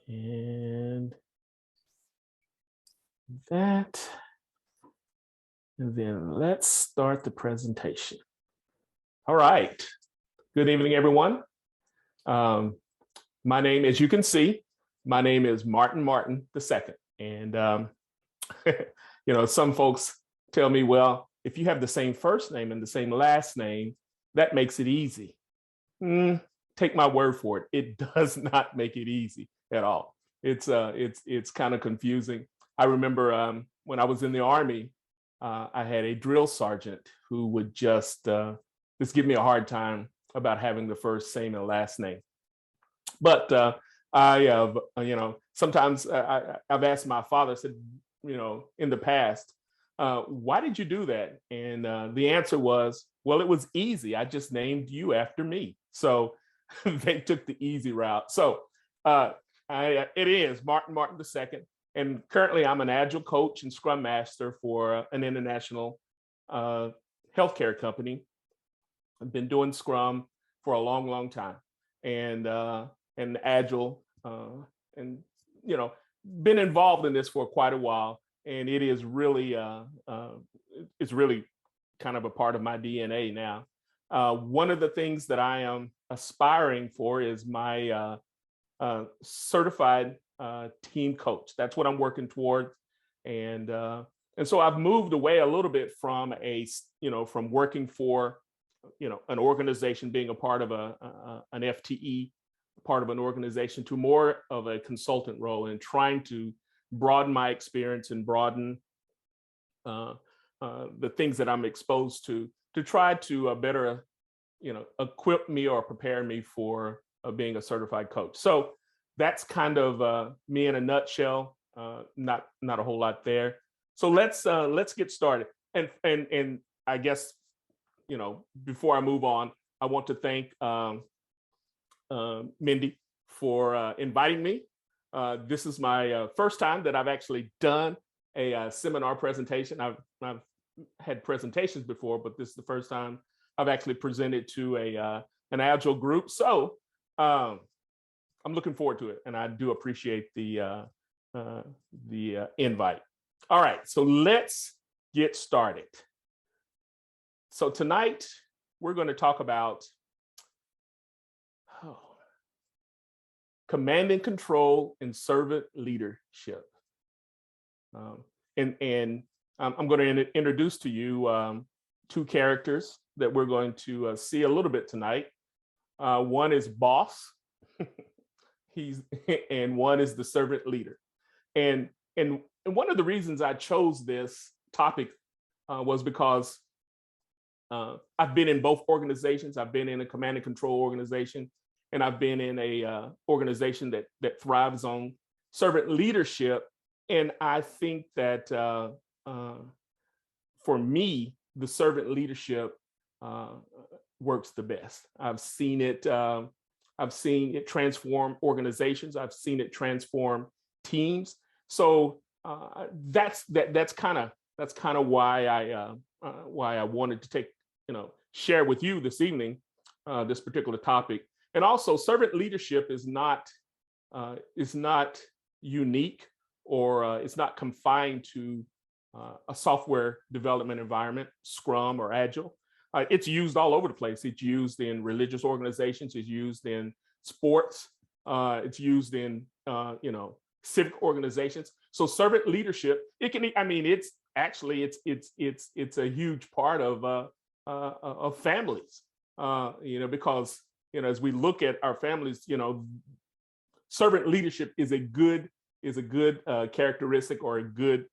And that, and then let's start the presentation. All right. Good evening, everyone. My name, as you can see, my name is Martin II. And, some folks tell me, well, if you have the same first name and the same last name, that makes it easy. Take my word for it. It does not make it easy at all. It's kind of confusing. I remember when I was in the Army, I had a drill sergeant who would just give me a hard time about having the first, same, and last name. But I have, sometimes I've asked my father, said, in the past, why did you do that? And the answer was, well, it was easy. I just named you after me. So they took the easy route. So it is Martin II. And currently I'm an Agile coach and Scrum Master for an international healthcare company. I've been doing Scrum for a long, long time. And Agile, and been involved in this for quite a while, and it is really it's really kind of a part of my DNA now. One of the things that I am aspiring for is my certified team coach. That's what I'm working towards, and so I've moved away a little bit from from working for an organization, being a part of an FTE, part of an organization, to more of a consultant role, and trying to broaden my experience and broaden the things that I'm exposed to try to better equip me or prepare me for being a certified coach. So that's kind of me in a nutshell. Not a whole lot there. So let's get started. And I guess before I move on, I want to thank Mindy for inviting me. This is my first time that I've actually done a seminar presentation. I've had presentations before, but this is the first time I've actually presented to an Agile group. So I'm looking forward to it, and I do appreciate the invite. All right, so let's get started. So tonight we're going to talk about command and control and servant leadership. And I'm going to introduce to you two characters that we're going to see a little bit tonight. One is boss, and one is the servant leader. And one of the reasons I chose this topic was because I've been in both organizations. I've been in a command and control organization, and I've been in a organization that thrives on servant leadership. And I think that for me, the servant leadership works the best. I've seen it transform organizations. I've seen it transform teams. So that's kind of why I wanted to share with you this evening this particular topic. And also, servant leadership is not unique, or it's not confined to a software development environment, Scrum or Agile. It's used all over the place. It's used in religious organizations. It's used in sports. It's used in civic organizations. So servant leadership, it's a huge part of families. Because as we look at our families, servant leadership is a good characteristic, or a good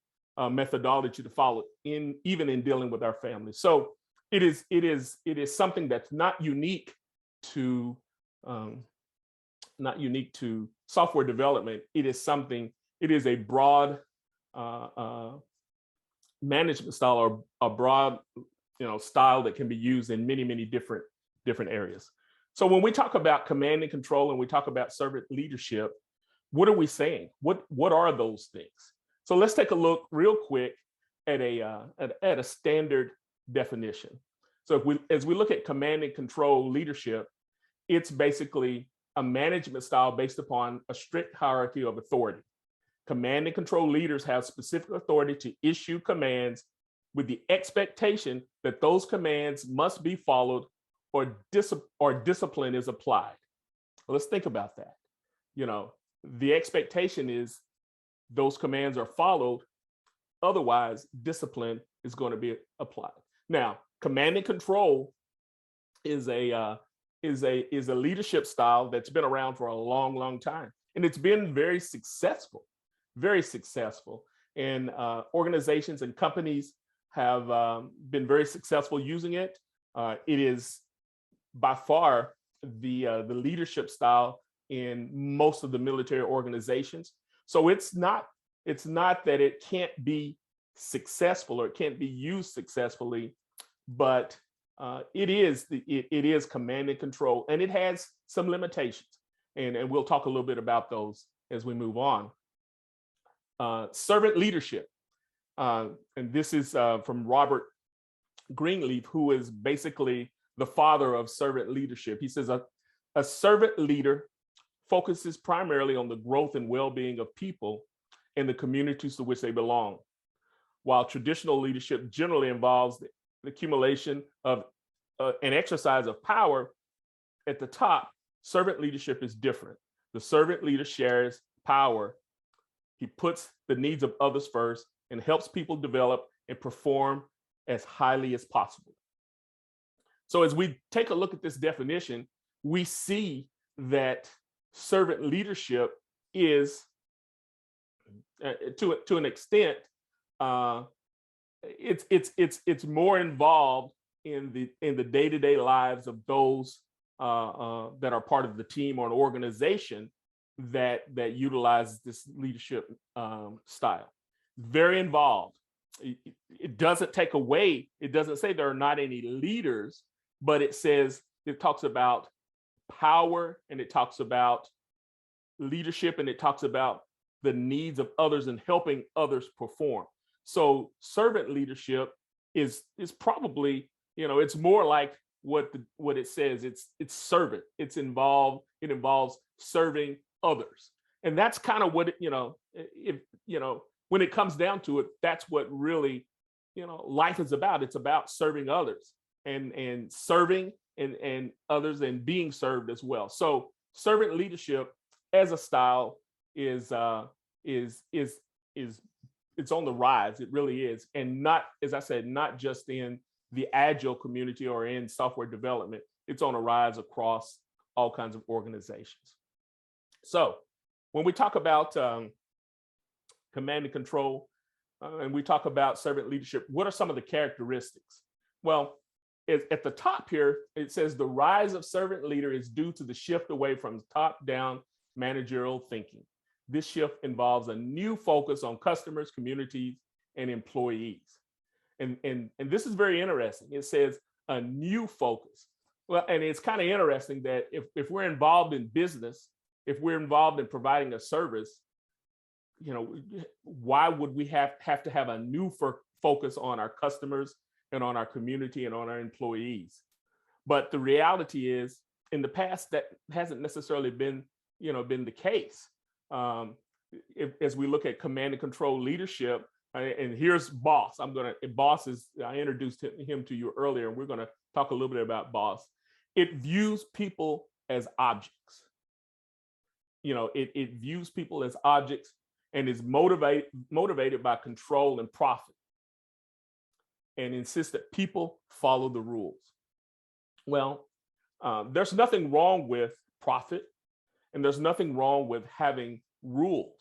methodology to follow even in dealing with our families. So it is something that's not unique to software development. It is a broad management style, or a broad style that can be used in many different areas. So when we talk about command and control, and we talk about servant leadership, what are we saying? What are those things? So let's take a look real quick at a standard definition. So as we look at command and control leadership, it's basically a management style based upon a strict hierarchy of authority. Command and control leaders have specific authority to issue commands with the expectation that those commands must be followed or discipline is applied. Let's think about that. You know, the expectation is those commands are followed, otherwise discipline is going to be applied. Now, command and control is a leadership style that's been around for a long, long time, and it's been very successful, and organizations and companies have been very successful using it. It is by far the leadership style in most of the military organizations. So it's not that it can't be successful or it can't be used successfully, but it is command and control, and it has some limitations, and we'll talk a little bit about those as we move on. Servant leadership, and this is from Robert Greenleaf, who is basically the father of servant leadership. He says a servant leader focuses primarily on the growth and well-being of people and the communities to which they belong, while traditional leadership generally involves the accumulation of an exercise of power at the top. Servant leadership is different. The servant leader shares power. He puts the needs of others first and helps people develop and perform as highly as possible. So as we take a look at this definition, we see that servant leadership is, to an extent, it's more involved in the day-to-day lives of those that are part of the team or an organization that utilizes this leadership style. Very involved. It doesn't take away. It doesn't say there are not any leaders, but it talks about power, and it talks about leadership, and it talks about the needs of others and helping others perform. So servant leadership is probably, it's more like what it says. It's servant. It involves serving others. And that's kind of what when it comes down to it, that's what really, life is about. It's about serving others and serving and others and being served as well. So servant leadership as a style is it's on the rise. It really is. And not, as I said, not just in the agile community or in software development. It's on a rise across all kinds of organizations. So when we talk about command and control, and we talk about servant leadership, what are some of the characteristics? Well, at the top here, it says the rise of servant leader is due to the shift away from top-down managerial thinking. This shift involves a new focus on customers, communities, and employees. And this is very interesting. It says a new focus. Well, and it's kind of interesting that if we're involved in business, if we're involved in providing a service, why would we have to have a new focus on our customers and on our community and on our employees? But the reality is, in the past, that hasn't necessarily been the case. As we look at command and control leadership, and here's Boss. I introduced him to you earlier, and we're going to talk a little bit about Boss. It views people as objects. It views people as objects and is motivated by control and profit, and insists that people follow the rules. Well, there's nothing wrong with profit, and there's nothing wrong with having rules.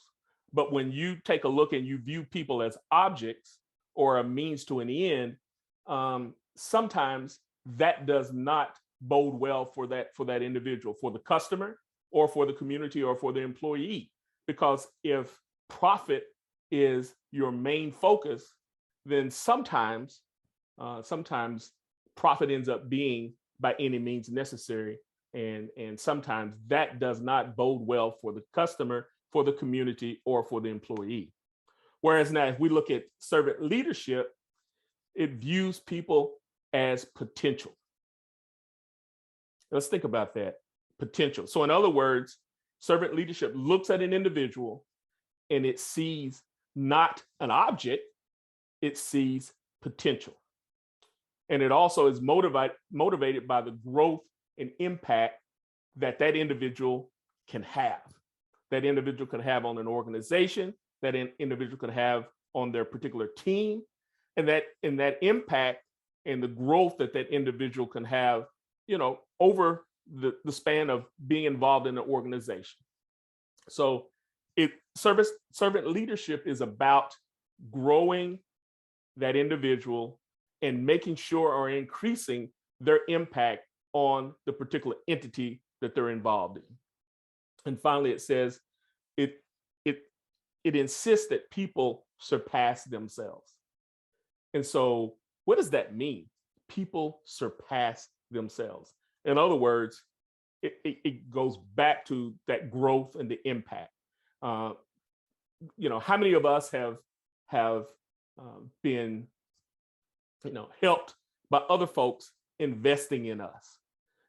But when you take a look and you view people as objects or a means to an end, sometimes that does not bode well for that individual, for the customer, or for the community, or for the employee. Because if profit is your main focus, then sometimes profit ends up being by any means necessary. And sometimes that does not bode well for the customer, for the community, or for the employee. Whereas now, if we look at servant leadership, it views people as potential. Let's think about that. potential. So in other words, servant leadership looks at an individual and it sees not an object, it sees potential. And it also is motivated by the growth and impact that that individual can have. That individual can have on an organization, that individual can have on their particular team, and that impact and the growth that that individual can have, over the span of being involved in an organization. So servant leadership is about growing that individual and making sure or increasing their impact on the particular entity that they're involved in. And finally, it says it insists that people surpass themselves. And so what does that mean? People surpass themselves. In other words, it goes back to that growth and the impact. How many of us have been, helped by other folks investing in us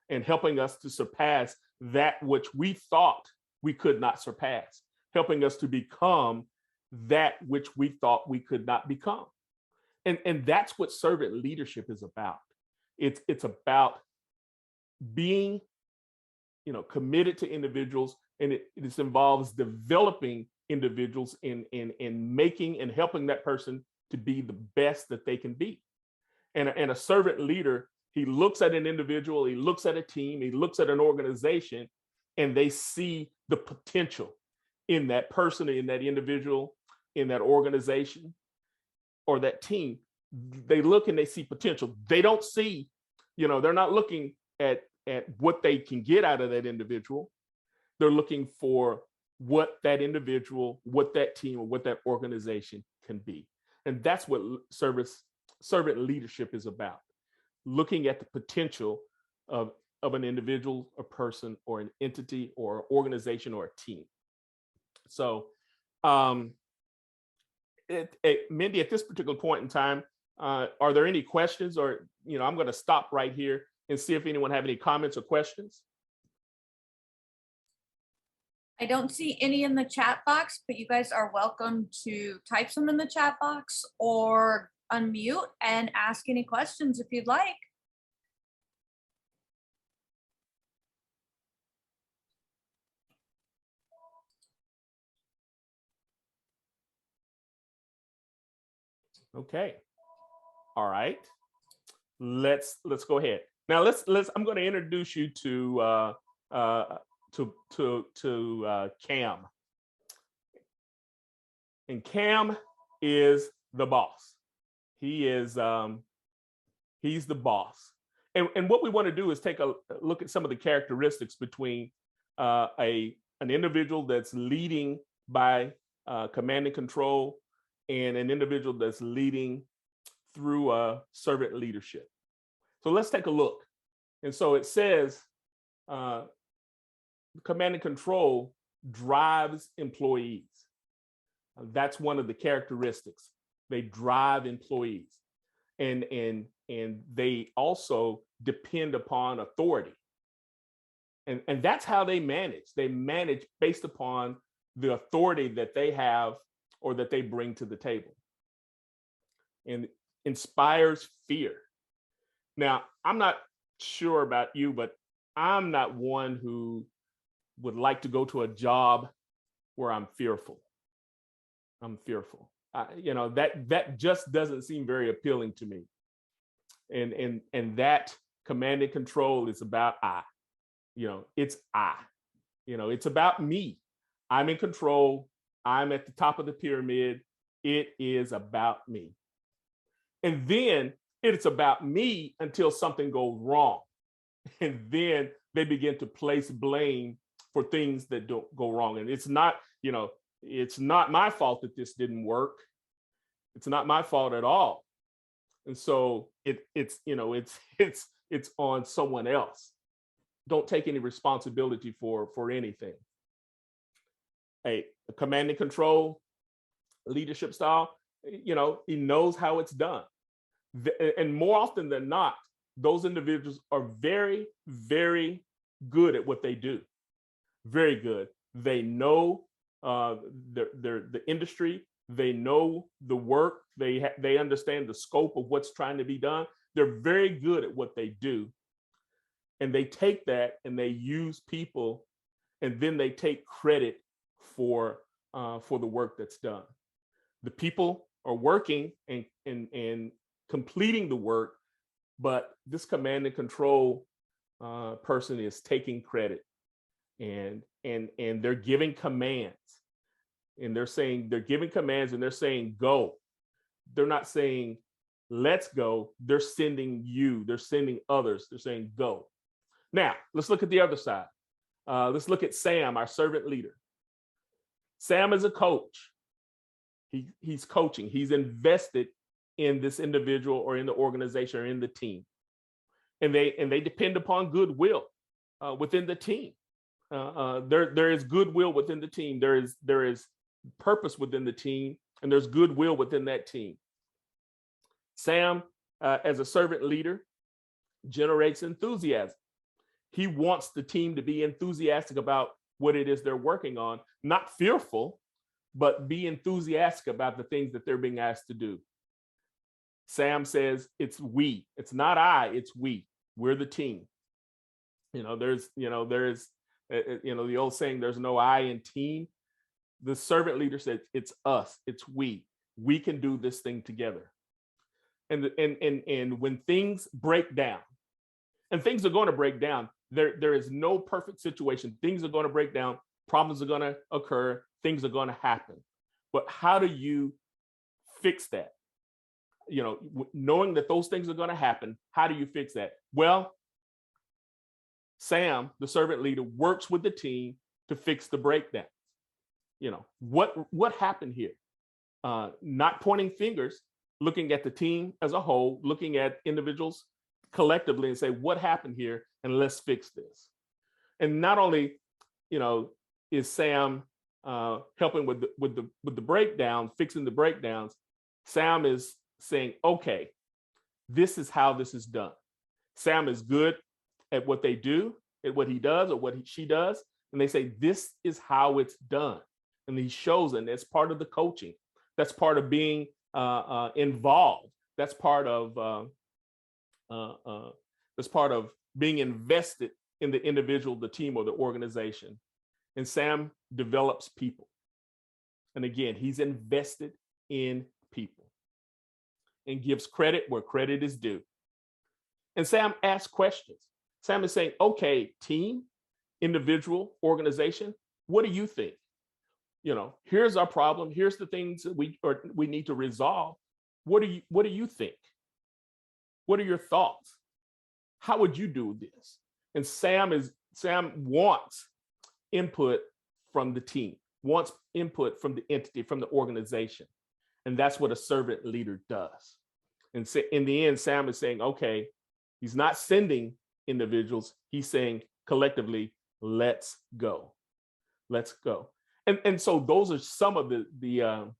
and helping us to surpass that which we thought we could not surpass, helping us to become that which we thought we could not become. And that's what servant leadership is about. It's about being, committed to individuals, and it involves developing individuals in making and helping that person to be the best that they can be. And a servant leader, he looks at an individual, he looks at a team, he looks at an organization, and they see the potential in that person, in that individual, in that organization, or that team. They look and they see potential. They don't see, they're not looking at what they can get out of that individual. They're looking for what that individual, what that team, or what that organization can be. And that's what servant leadership is about. Looking at the potential of an individual, a person, or an entity, or an organization, or a team. So, Mindy, at this particular point in time, are there any questions? Or, I'm going to stop right here and see if anyone have any comments or questions. I don't see any in the chat box, but you guys are welcome to type some in the chat box or unmute and ask any questions if you'd like. Okay. All right. Let's go ahead. Now I'm going to introduce you to Cam. And Cam is the boss. He's the boss. And what we want to do is take a look at some of the characteristics between an individual that's leading by command and control, and an individual that's leading through servant leadership. So let's take a look. And so it says command and control drives employees. That's one of the characteristics. They drive employees, and they also depend upon authority. And that's how they manage. They manage based upon the authority that they have or that they bring to the table. And inspires fear. Now, I'm not sure about you, but I'm not one who would like to go to a job where I'm fearful. I'm fearful. That just doesn't seem very appealing to me. And that command and control is about I. It's I. It's about me. I'm in control. I'm at the top of the pyramid. It is about me. And then it's about me until something goes wrong. And then they begin to place blame for things that don't go wrong. And it's not my fault that this didn't work. It's not my fault at all. And so it's on someone else. Don't take any responsibility for anything. A command and control leadership style, he knows how it's done. And more often than not, those individuals are very, very good at what they do. Very good. They know the industry. They know the work. They understand the scope of what's trying to be done. They're very good at what they do. And they take that and they use people, and then they take credit for the work that's done. The people are working and completing the work, but this command and control person is taking credit, and they're giving commands, and they're giving commands, and they're saying go. They're not saying let's go. They're sending others. They're saying go. Now let's look at the other side. Let's look at Sam, our servant leader. Sam is a coach. He's coaching. He's invested in this individual or in the organization or in the team, and they depend upon goodwill within the team. There is goodwill within the team. There is purpose within the team, and there's goodwill within that team. Sam, as a servant leader, generates enthusiasm. He wants the team to be enthusiastic about what it is they're working on, not fearful, but be enthusiastic about the things that they're being asked to do. Sam says it's we. It's not I, it's we. We're the team. There's the old saying, there's no I in team. The servant leader said it's us, it's we. We can do this thing together. And when things break down, and things are going to break down, there is no perfect situation. Things are going to break down, problems are going to occur, things are going to happen. But how do you fix that? Knowing that those things are going to happen, how do you fix that? Well, Sam, the servant leader, works with the team to fix the breakdown. What happened here? Not pointing fingers, looking at the team as a whole, looking at individuals collectively and say, what happened here? And let's fix this. And not only, is Sam helping with the breakdown, fixing the breakdowns, Sam is saying, okay, this is how this is done. Sam is good at what they do, at what he does or what she does. And they say, this is how it's done. And he shows, and that's part of the coaching. That's part of being involved. That's part of being invested in the individual, the team, or the organization. And Sam develops people. And again, he's invested in people and gives credit where credit is due. And Sam asks questions. Sam is saying, okay, team, individual, organization, what do you think? Here's our problem. Here's the things that we need to resolve. What do you think? What are your thoughts? How would you do this? And Sam wants input from the team, wants input from the entity, from the organization. And that's what a servant leader does. And so in the end, Sam is saying, okay, he's not sending individuals. He's saying collectively, let's go. Let's go. And so those are some of the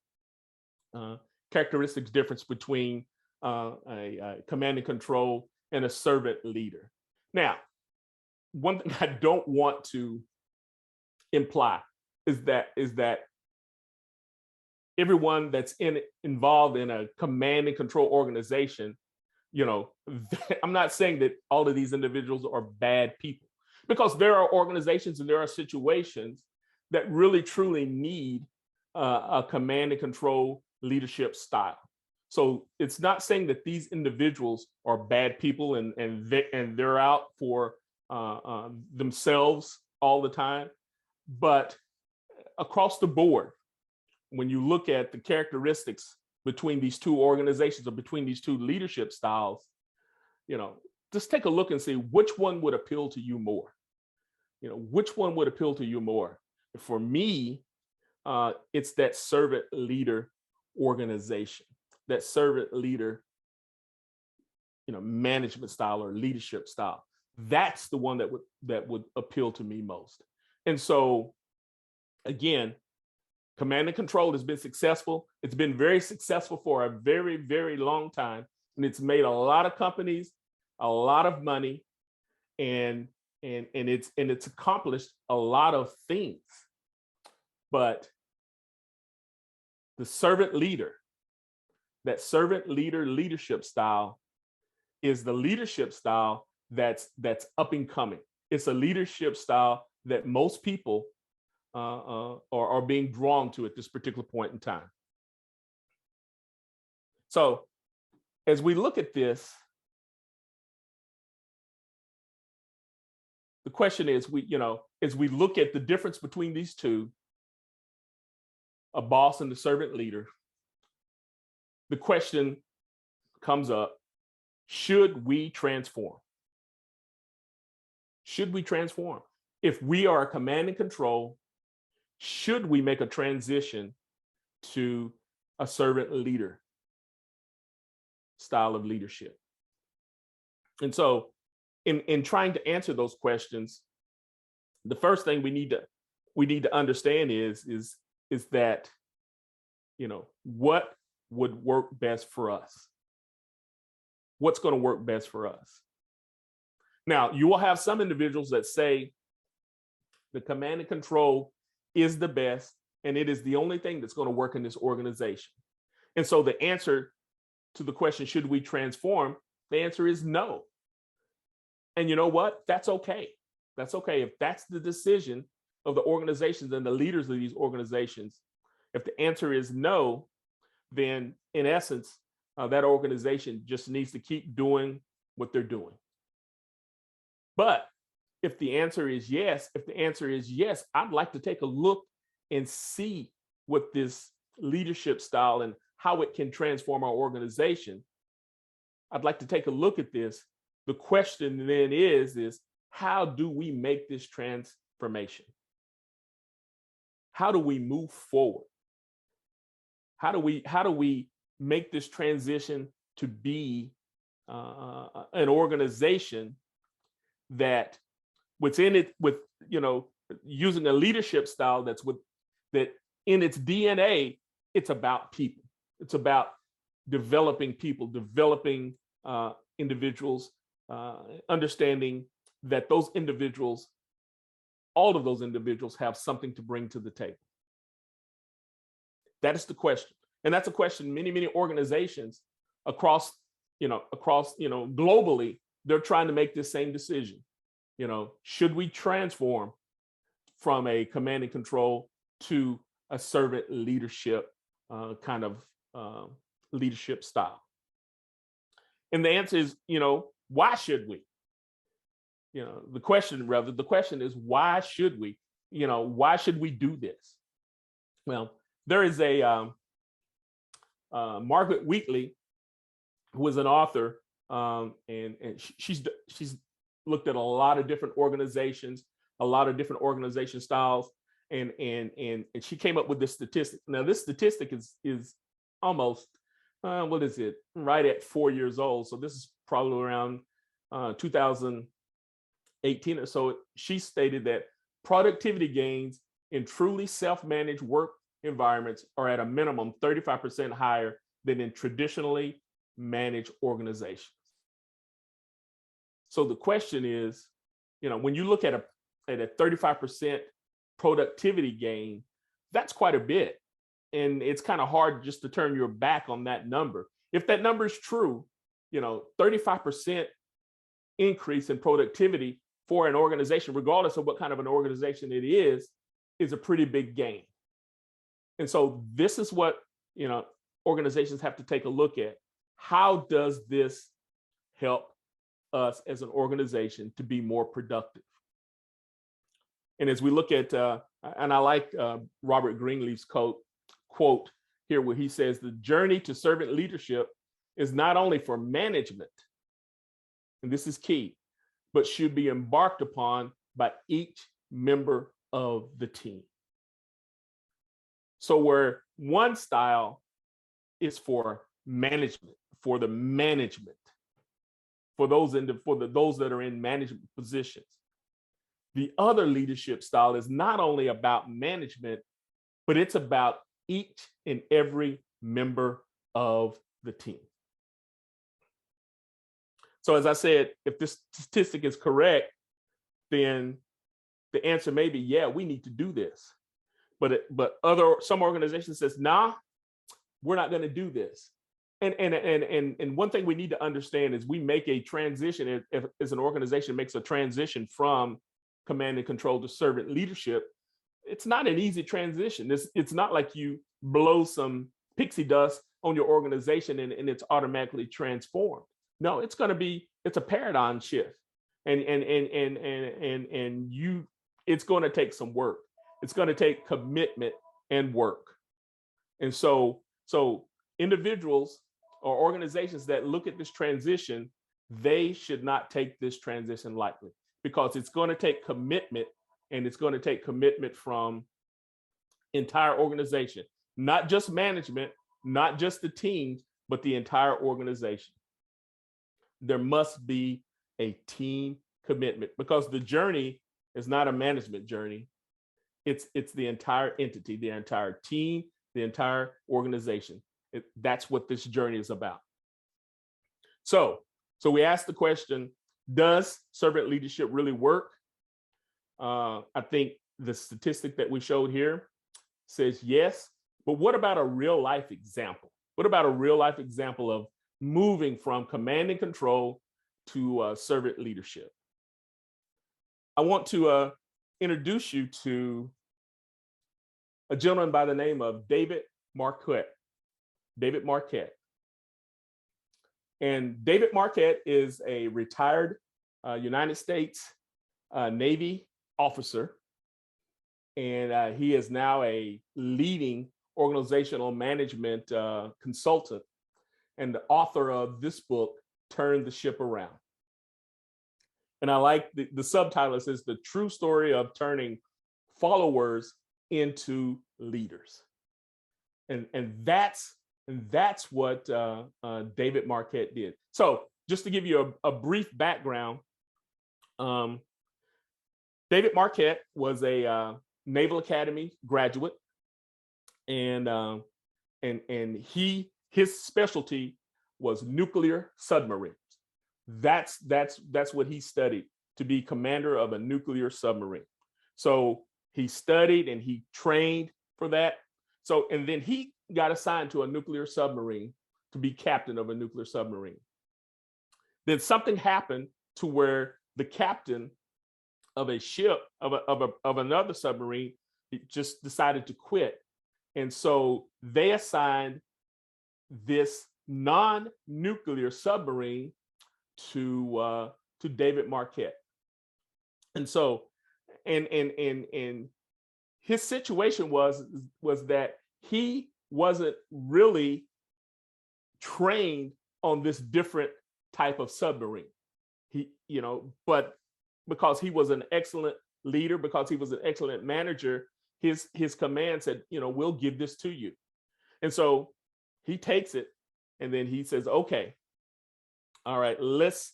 characteristics difference between a command and control and a servant leader. Now, one thing I don't want to imply is that everyone that's involved in a command and control organization, I'm not saying that all of these individuals are bad people, because there are organizations and there are situations that really truly need a command and control leadership style. So it's not saying that these individuals are bad people and they're out for themselves all the time, but across the board, when you look at the characteristics between these two organizations or between these two leadership styles, just take a look and see which one would appeal to you more. Which one would appeal to you more? For me, it's that servant leader organization, that servant leader, management style or leadership style. That's the one that would appeal to me most. And so, again, command and control has been successful. It's been very successful for a very, very long time, and it's made a lot of companies a lot of money, and and it's accomplished a lot of things. But the servant leader, that servant leader leadership style, is the leadership style that's up and coming. It's a leadership style that most people are being drawn to at this particular point in time. So as we look at this, the question is, as we look at the difference between these two, a boss and the servant leader, the question comes up, should we transform? Should we transform? If we are command and control, should we make a transition to a servant leader style of leadership? And so in trying to answer those questions, the first thing we need to understand is that, what would work best for us? What's going to work best for us? Now, you will have some individuals that say the command and control is the best, and it is the only thing that's going to work in this organization. And so the answer to the question, should we transform? The answer is no. And you know what? That's okay. That's okay. If that's the decision of the organizations and the leaders of these organizations, if the answer is no, then in essence, that organization just needs to keep doing what they're doing. But if the answer is yes, I'd like to take a look and see what this leadership style and how it can transform our organization. I'd like to take a look at this. The question then is how do we make this transformation? How do we move forward? How do we make this transition to be an organization that within it, with using a leadership style that in its DNA, it's about people. It's about developing people, developing individuals, understanding that those individuals, all of those individuals, have something to bring to the table. That is the question. And that's a question many organizations across globally, they're trying to make this same decision. Should we transform from a command and control to a servant leadership kind of leadership style? And the answer is, why should we? The question is, why should we? Why should we do this? Well, there is a Margaret Wheatley, who is an author, and she's looked at a lot of different organizations, a lot of different organization styles, and she came up with this statistic. Now, this statistic is almost right at 4 years old. So this is probably around 2018 or so. She stated that productivity gains in truly self-managed work environments are at a minimum 35% higher than in traditionally managed organizations. So the question is, when you look at a 35% productivity gain, that's quite a bit. And it's kind of hard just to turn your back on that number. If that number is true, 35% increase in productivity for an organization, regardless of what kind of an organization it is a pretty big gain. And so this is what, organizations have to take a look at. How does this help us as an organization to be more productive? And as we look at, and I like Robert Greenleaf's quote here, where he says, the journey to servant leadership is not only for management, and this is key, but should be embarked upon by each member of the team. So where one style is for management, for the management, for those that are in management positions, the other leadership style is not only about management, but it's about each and every member of the team. So as I said, if this statistic is correct, then the answer may be, yeah, we need to do this. But some organizations says, nah, we're not going to do this. And one thing we need to understand is we make a transition, if as an organization makes a transition from command and control to servant leadership, it's not an easy transition. It's not like you blow some pixie dust on your organization and it's automatically transformed. No, it's a paradigm shift. And it's going to take some work. It's going to take commitment and work. And so individuals or organizations that look at this transition, they should not take this transition lightly, because it's going to take commitment, and it's going to take commitment from entire organization, not just management, not just the teams, but the entire organization. There must be a team commitment, because the journey is not a management journey. It's the entire entity, the entire team, the entire organization. That's what this journey is about. So we asked the question, does servant leadership really work? I think the statistic that we showed here says yes, but what about a real life example? What about a real life example of moving from command and control to servant leadership? I want to introduce you to a gentleman by the name of David Marquette. David Marquette. And David Marquette is a retired United States Navy officer. And he is now a leading organizational management consultant and the author of this book, Turn the Ship Around. And I like the subtitle. It says, The True Story of Turning Followers into Leaders. And that's what David Marquette did. So just to give you a brief background, David Marquette was a Naval Academy graduate, and his specialty was nuclear submarines. That's what he studied, to be commander of a nuclear submarine. So he studied and he trained for that. So, and then he got assigned to a nuclear submarine to be captain of a nuclear submarine. Then something happened to where the captain of a ship, of another submarine, just decided to quit. And so they assigned this non-nuclear submarine to David Marquette. And so, and his situation was that he wasn't really trained on this different type of submarine. But because he was an excellent leader, because he was an excellent manager, his command said, we'll give this to you. And so he takes it, and then he says, okay, all right, let's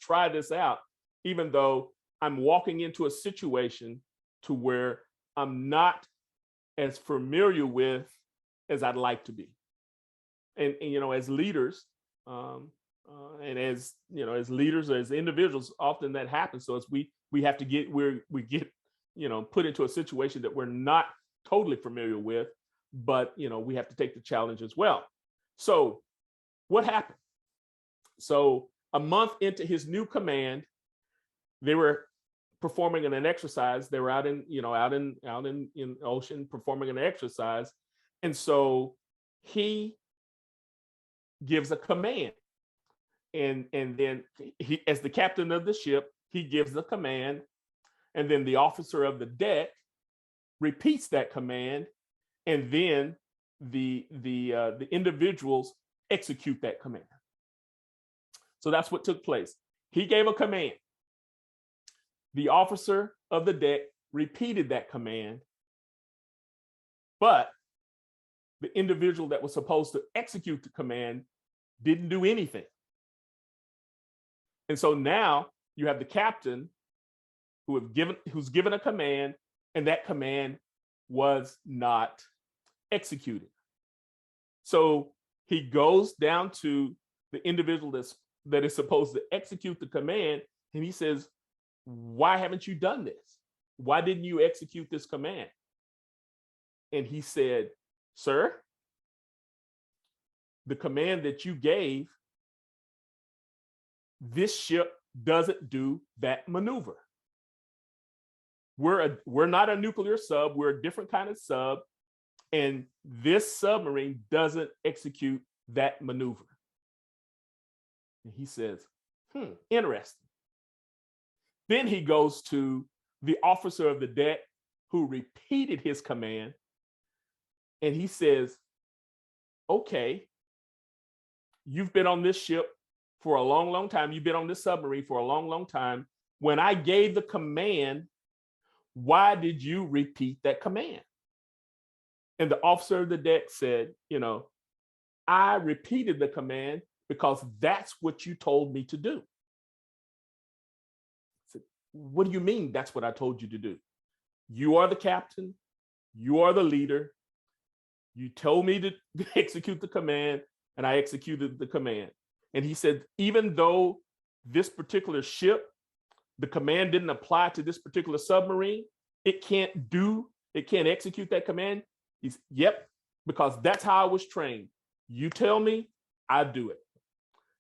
try this out, even though I'm walking into a situation to where I'm not as familiar with as I'd like to be. And as leaders, and as leaders, as individuals, often that happens. So we have to get put into a situation that we're not totally familiar with, but we have to take the challenge as well. So what happened? So a month into his new command, they were performing an exercise. They were out in ocean performing an exercise, and so he gives a command. And then he, as the captain of the ship, he gives the command, and then the officer of the deck repeats that command, and then the individuals execute that command. So that's what took place. He gave a command. The officer of the deck repeated that command, but the individual that was supposed to execute the command didn't do anything. And so now you have the captain who's given a command, and that command was not executed. So he goes down to the individual that's that is supposed to execute the command. And he says, why haven't you done this? Why didn't you execute this command? And he said, sir, the command that you gave, this ship doesn't do that maneuver. We're not a nuclear sub, we're a different kind of sub, and this submarine doesn't execute that maneuver. And he says, interesting. Then he goes to the officer of the deck who repeated his command, and he says, okay, you've been on this ship for a long, long time. You've been on this submarine for a long, long time. When I gave the command, why did you repeat that command? And the officer of the deck said, I repeated the command because that's what you told me to do. I said, what do you mean that's what I told you to do? You are the captain. You are the leader. You told me to execute the command, and I executed the command. And he said, even though this particular ship, the command didn't apply to this particular submarine, it can't execute that command. He's, yep, because that's how I was trained. You tell me, I do it.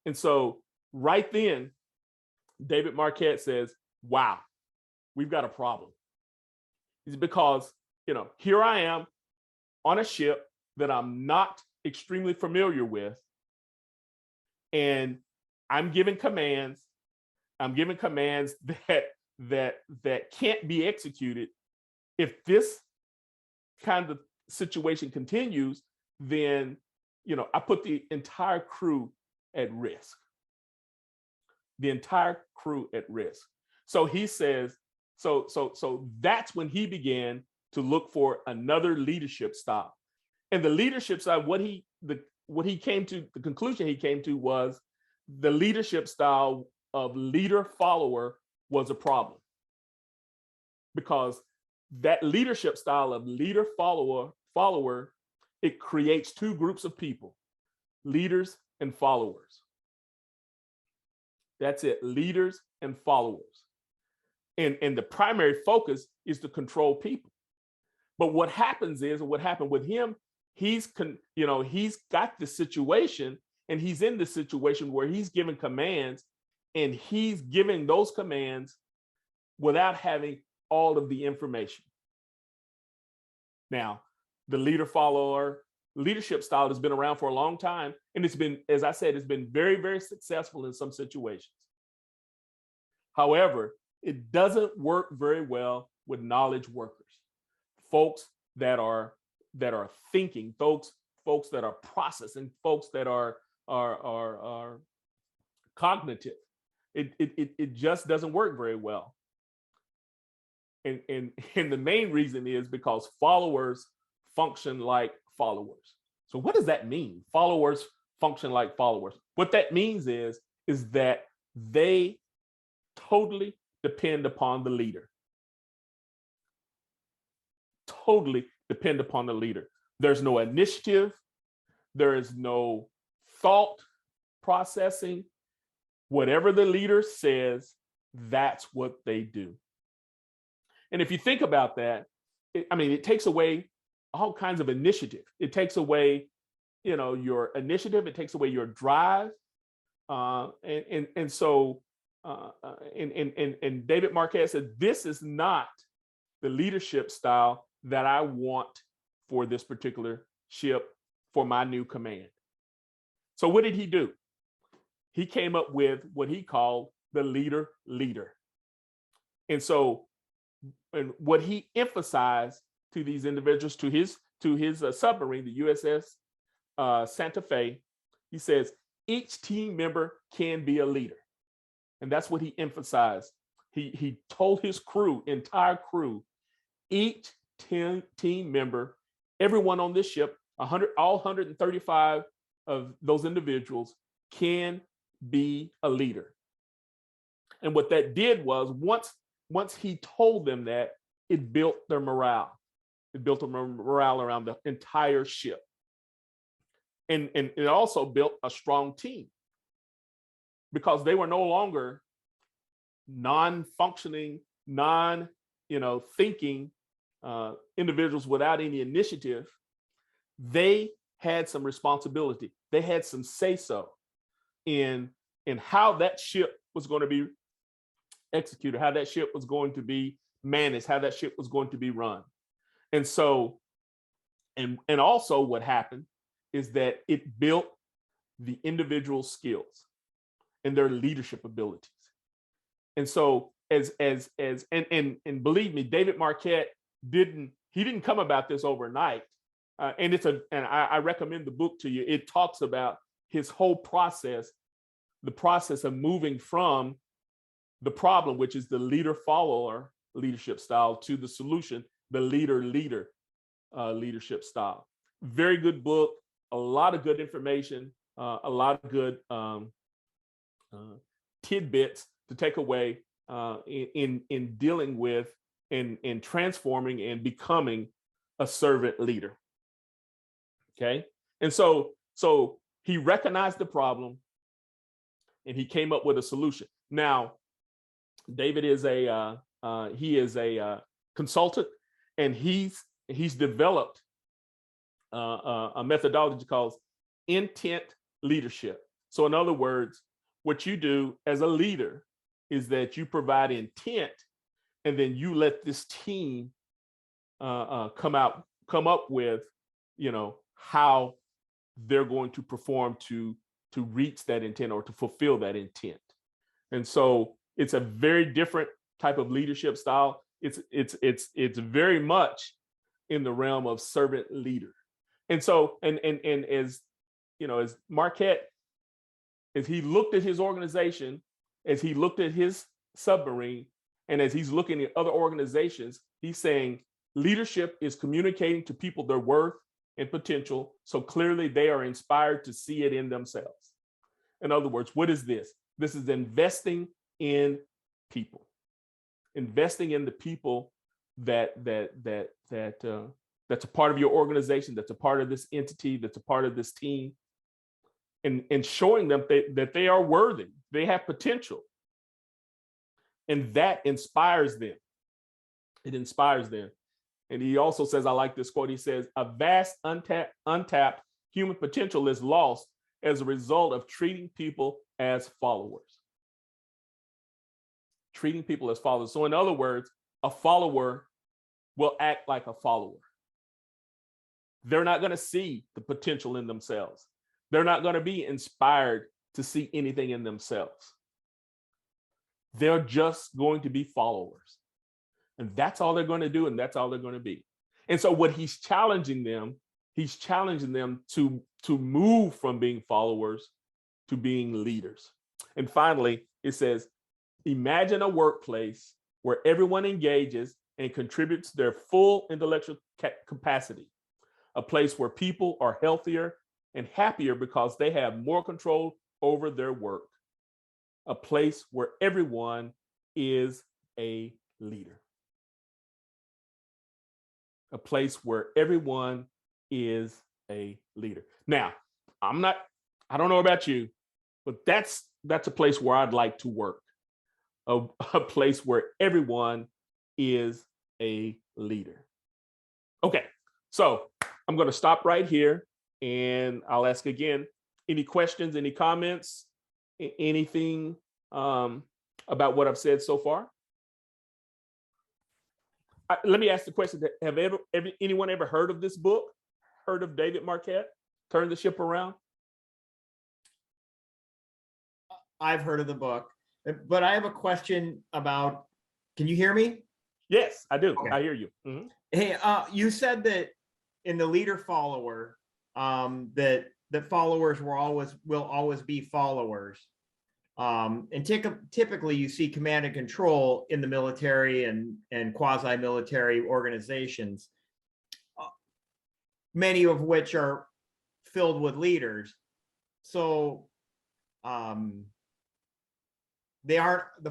And so right then, David Marquette says, wow, we've got a problem. It's because, here I am on a ship that I'm not extremely familiar with, and I'm giving commands that can't be executed. If this kind of situation continues, then I put the entire crew at risk. The entire crew at risk. So he says, so that's when he began to look for another leadership style. And the leadership style, the conclusion he came to was the leadership style of leader follower was a problem, because that leadership style of leader follower, it creates two groups of people, leaders and followers. That's it, leaders and followers. And the primary focus is to control people. But what happened with him, he's got the situation, and he's in the situation where he's giving commands, and he's giving those commands without having all of the information. Now, the leader-follower leadership style has been around for a long time, and it's been, as I said, it's been very, very successful in some situations. However, it doesn't work very well with knowledge workers, folks that are thinking, folks that are processing, folks that are cognitive. It just doesn't work very well. And the main reason is because followers function like followers. So what does that mean? Followers function like followers. What that means is that they totally depend upon the leader. Totally depend upon the leader. There's no initiative. There is no thought processing. Whatever the leader says, that's what they do. And if you think about that, it takes away all kinds of initiative. It takes away, your initiative. It takes away your drive. So David Marquette said, this is not the leadership style that I want for this particular ship, for my new command. So what did he do? He came up with what he called the leader. And so, and what he emphasized to these individuals, to his submarine, the USS Santa Fe, he says, each team member can be a leader. And that's what he emphasized. He told his entire crew, each team member, everyone on this ship, all 135 of those individuals can be a leader. And what that did was, once he told them that, it built their morale. It built a morale around the entire ship. And it also built a strong team. because they were no longer non-functioning, thinking individuals without any initiative. They had some responsibility. They had some say-so in how that ship was going to be executed, how that ship was going to be managed, how that ship was going to be run. And so, and also what happened is that it built the individual skills and their leadership abilities. And so and believe me, David Marquette didn't come about this overnight. And I recommend the book to you. It talks about his whole process, the process of moving from the problem, which is the leader-follower leadership style, to the solution, the leader-leader leadership style. Very good book, a lot of good information, a lot of good tidbits to take away in dealing with and transforming and becoming a servant leader. Okay, and so he recognized the problem and he came up with a solution. Now, David is a consultant, and he's developed a methodology called intent leadership. So in other words, what you do as a leader is that you provide intent, and then you let this team come up with, how they're going to perform to reach that intent or to fulfill that intent. And so it's a very different type of leadership style. It's very much in the realm of servant leader. And so and as as Marquette, as he looked at his organization, as he looked at his submarine, and as he's looking at other organizations, he's saying leadership is communicating to people their worth and potential, so clearly they are inspired to see it in themselves. In other words, what is this? This is investing in people, investing in the people that's a part of your organization, that's a part of this entity, that's a part of this team, and showing them that they are worthy, they have potential. And that inspires them. It inspires them. And he also says, I like this quote, he says, a vast untapped human potential is lost as a result of treating people as followers. Treating people as followers. So in other words, a follower will act like a follower. They're not going to see the potential in themselves. They're not going to be inspired to see anything in themselves. They're just going to be followers. And that's all they're going to do, and that's all they're going to be. And so what he's challenging them to move from being followers to being leaders. And finally, it says, imagine a workplace where everyone engages and contributes their full intellectual capacity, a place where people are healthier and happier because they have more control over their work, a place where everyone is a leader. A place where everyone is a leader. Now, I don't know about you, but that's a place where I'd like to work. A place where everyone is a leader. Okay, so I'm going to stop right here, and I'll ask again, any questions, any comments, anything about what I've said so far? Let me ask the question, have anyone ever heard of this book? Heard of David Marquette, Turn the Ship Around? I've heard of the book, but I have a question about, can you hear me? Yes, I do. Okay. I hear you. Mm-hmm. Hey, you said that in the leader follower, that followers will always be followers. And typically you see command and control in the military and quasi-military organizations, many of which are filled with leaders. So the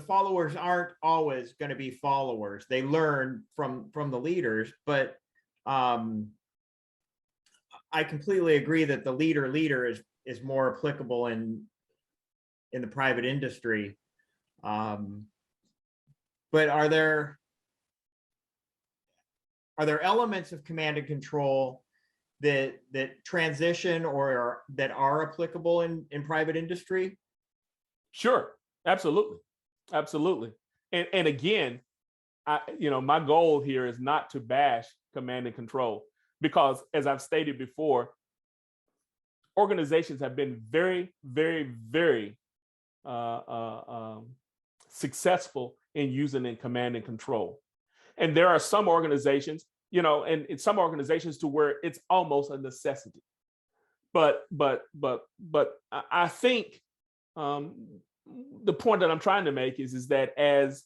followers aren't always going to be followers. They learn from the leaders, but I completely agree that the leader is more applicable in the private industry. But are there elements of command and control that transition or that are applicable in private industry? Sure, absolutely, absolutely. And again, my goal here is not to bash command and control, because as I've stated before, organizations have been very, very, very successful in using in command and control. And there are some organizations, and in some organizations to where it's almost a necessity. But I think the point that I'm trying to make is that as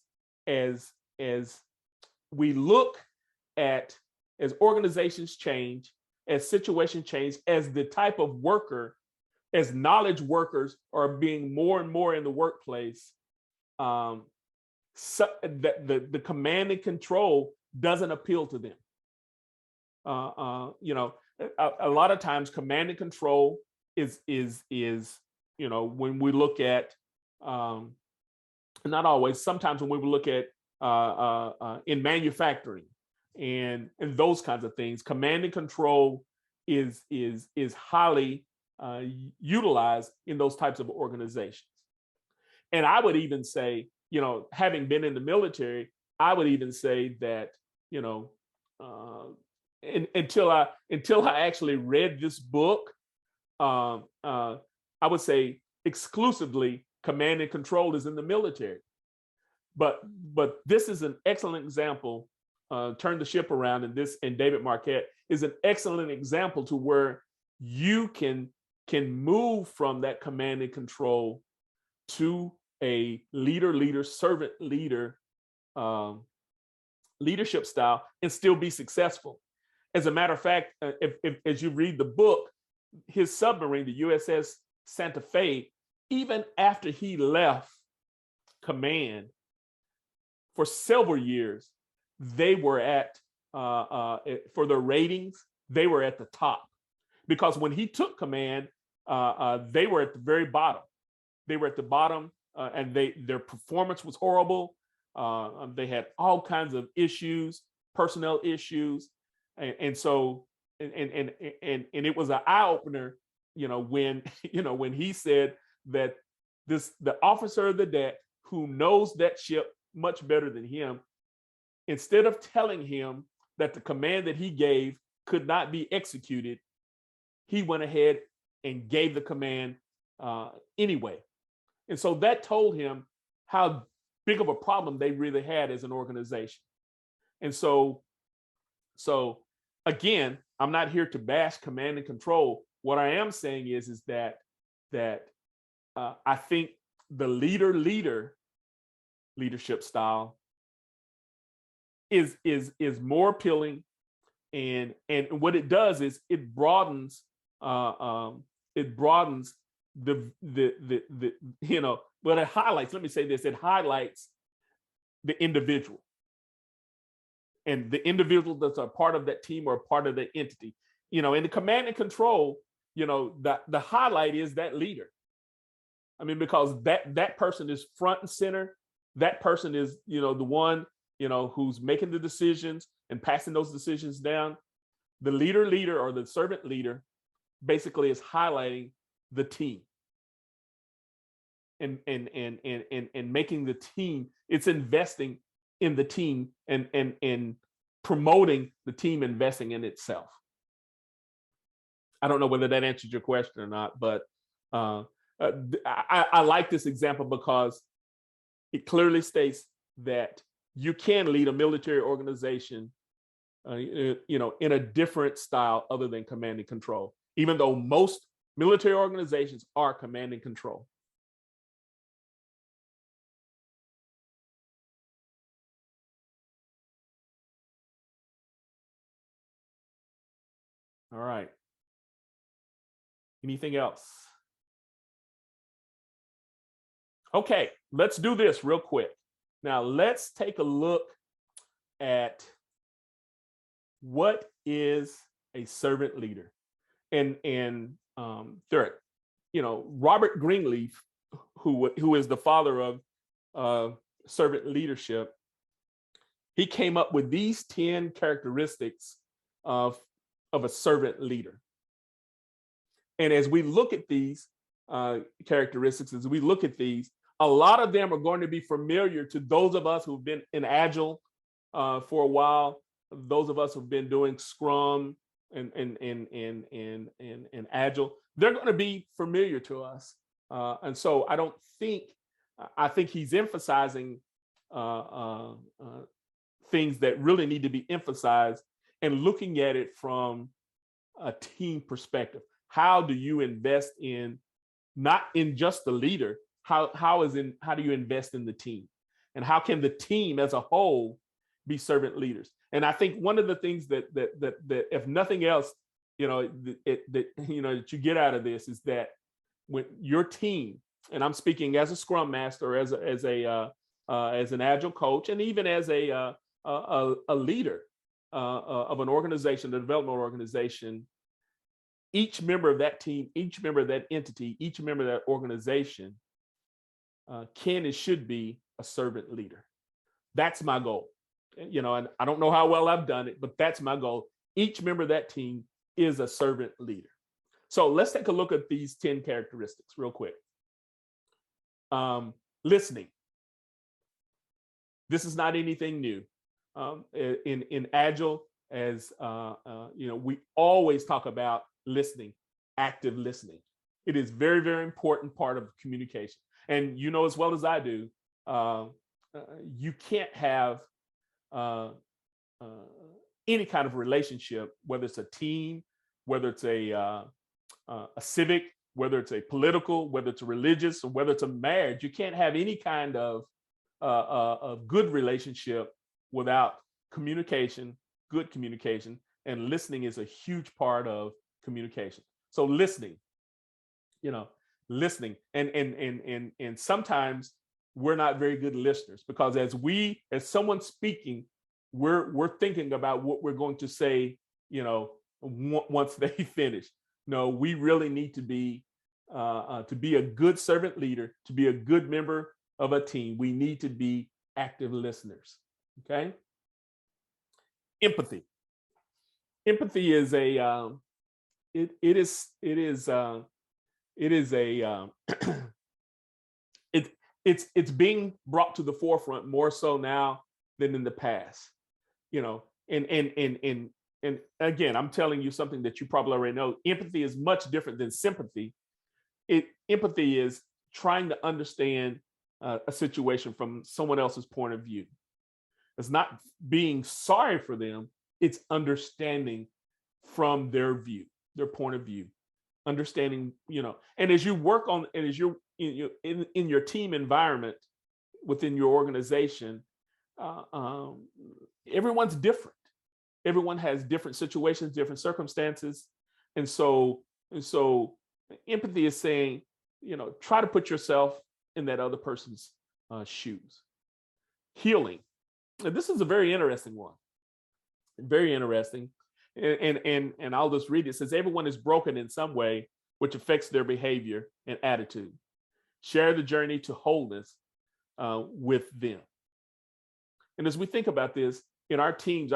we look at, as organizations change, as situations change, as the type of worker, as knowledge workers are being more and more in the workplace, so the command and control doesn't appeal to them. A lot of times command and control is when we look at, not always, sometimes when we look at in manufacturing and those kinds of things, command and control is highly utilized in those types of organizations. And I would even say, having been in the military, I would even say that, until I actually read this book, I would say exclusively command and control is in the military. But this is an excellent example. Turn the ship around, and David Marquette is an excellent example to where you can move from that command and control to a leader, servant leader leadership style and still be successful. As a matter of fact, if as you read the book, his submarine, the USS Santa Fe, even after he left command for several years, they were at, for their ratings, they were at the top. Because when he took command, they were at the very bottom. They were at the bottom, and their performance was horrible. They had all kinds of issues, personnel issues, and so it was an eye opener, when when he said that the officer of the deck who knows that ship much better than him, instead of telling him that the command that he gave could not be executed, he went ahead and gave the command anyway. And so that told him how big of a problem they really had as an organization. And so again, I'm not here to bash command and control. What I am saying is that I think the leadership style is more appealing, and what it does is it broadens the but it highlights, let me say this, it highlights the individual, and the individual that's a part of that team or a part of the entity. In the command and control, the highlight is that leader. I mean, because that person is front and center. That person is, the one, who's making the decisions and passing those decisions down. The leader or the servant leader basically is highlighting the team and making the team, it's investing in the team and promoting the team investing in itself. I don't know whether that answered your question or not, but I like this example because it clearly states that you can lead a military organization, in a different style other than command and control, even though most military organizations are command and control. All right. Anything else? Okay, let's do this real quick. Now let's take a look at what is a servant leader. And there, Robert Greenleaf who is the father of servant leadership, he came up with these 10 characteristics of a servant leader. And as we look at these characteristics, as we look at these, a lot of them are going to be familiar to those of us who've been in Agile for a while, those of us who've been doing Scrum and Agile. They're going to be familiar to us. And so I think he's emphasizing things that really need to be emphasized and looking at it from a team perspective. How do you invest in, not in just the leader, how do you invest in the team? And how can the team as a whole be servant leaders? And I think one of the things that if nothing else, that you get out of this is that when your team, and I'm speaking as a Scrum Master, as an Agile coach, and even as a leader of an organization, a development organization, each member of that team, each member of that entity, each member of that organization can and should be a servant leader. That's my goal. And I don't know how well I've done it, but that's my goal. Each member of that team is a servant leader. So let's take a look at these 10 characteristics real quick. Listening. This is not anything new. In Agile, as we always talk about listening, active listening. It is very, very important part of communication. And you know as well as I do, you can't have any kind of relationship, whether it's a team, whether it's a civic, whether it's a political, whether it's a religious, or whether it's a marriage. You can't have any kind of a good relationship without communication, good communication, and listening is a huge part of communication. So listening, listening, and sometimes we're not very good listeners, because as someone speaking, we're thinking about what we're going to say, once they finish. No, we really need to be a good servant leader, to be a good member of a team. We need to be active listeners. Okay. Empathy. Empathy is it's being brought to the forefront more so now than in the past. And again, I'm telling you something that you probably already know. Empathy is much different than sympathy. Empathy is trying to understand a situation from someone else's point of view. It's not being sorry for them. It's understanding from their view, their point of view, understanding, and as you work on, and as you're in your team environment within your organization, everyone's different. Everyone has different situations, different circumstances. And so empathy is saying, try to put yourself in that other person's shoes. Healing. And this is a very interesting one. Very interesting. And I'll just read it. It says, everyone is broken in some way, which affects their behavior and attitude. Share the journey to wholeness with them. And as we think about this, in our teams,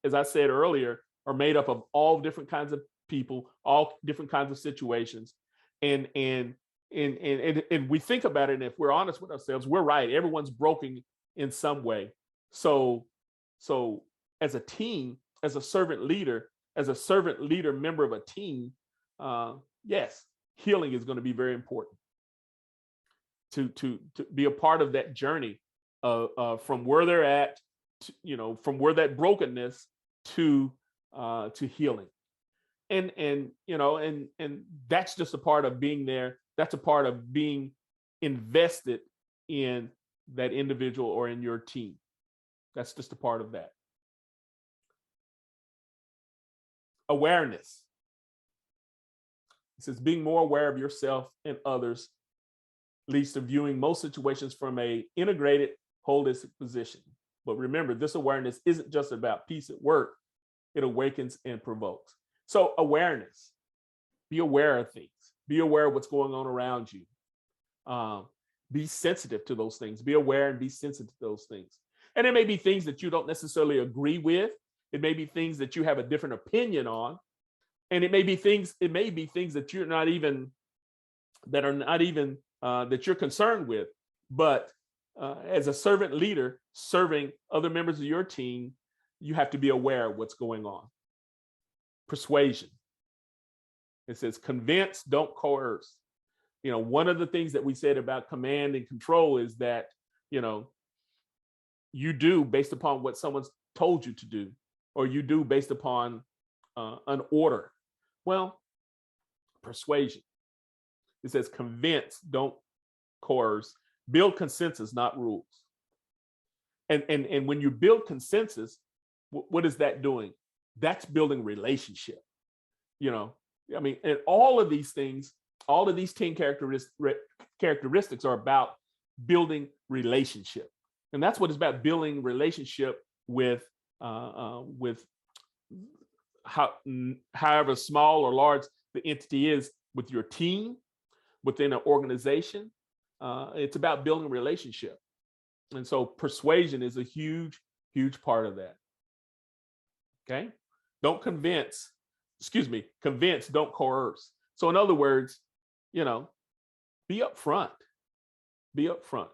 as I said earlier, are made up of all different kinds of people, all different kinds of situations. And we think about it, and if we're honest with ourselves, we're right. Everyone's broken in some way. So as a team, as a servant leader member of a team, yes, healing is going to be very important to be a part of that journey from where they're at, from where that brokenness to healing. And that's just a part of being there. That's a part of being invested in that individual or in your team. That's just a part of that. Awareness. It says being more aware of yourself and others leads to viewing most situations from an integrated, holistic position. But remember, this awareness isn't just about peace at work. It awakens and provokes. So awareness, be aware of things, be aware of what's going on around you. Be sensitive to those things. Be aware and be sensitive to those things. And it may be things that you don't necessarily agree with. It may be things that you have a different opinion on. And it may be things that you're not even, that you're concerned with. But as a servant leader serving other members of your team, you have to be aware of what's going on. Persuasion. It says, convince, don't coerce. One of the things that we said about command and control is that, you do based upon what someone's told you to do, or you do based upon an order. Well, persuasion. It says, convince, don't coerce. Build consensus, not rules. And when you build consensus, what is that doing? That's building relationship. And all of these things, all of these 10 characteristics are about building relationship. And that's what it's about, building relationship with however small or large the entity is, with your team, within an organization. It's about building relationship. And so persuasion is a huge, huge part of that. Okay? Convince, don't coerce. So in other words, be upfront. Be upfront.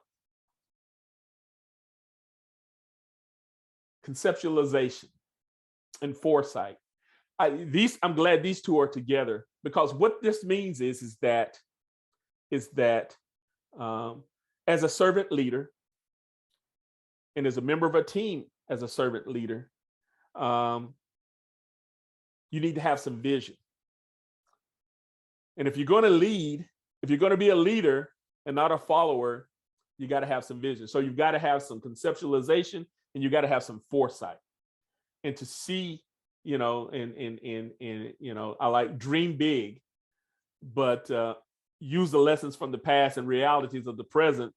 Conceptualization and foresight. I'm glad these two are together, because what this means is that as a servant leader and as a member of a team, as a servant leader, you need to have some vision. And if you're going to lead, if you're going to be a leader and not a follower, you got to have some vision. So you've got to have some conceptualization, and you got to have some foresight, and to see, I like dream big, but use the lessons from the past and realities of the present,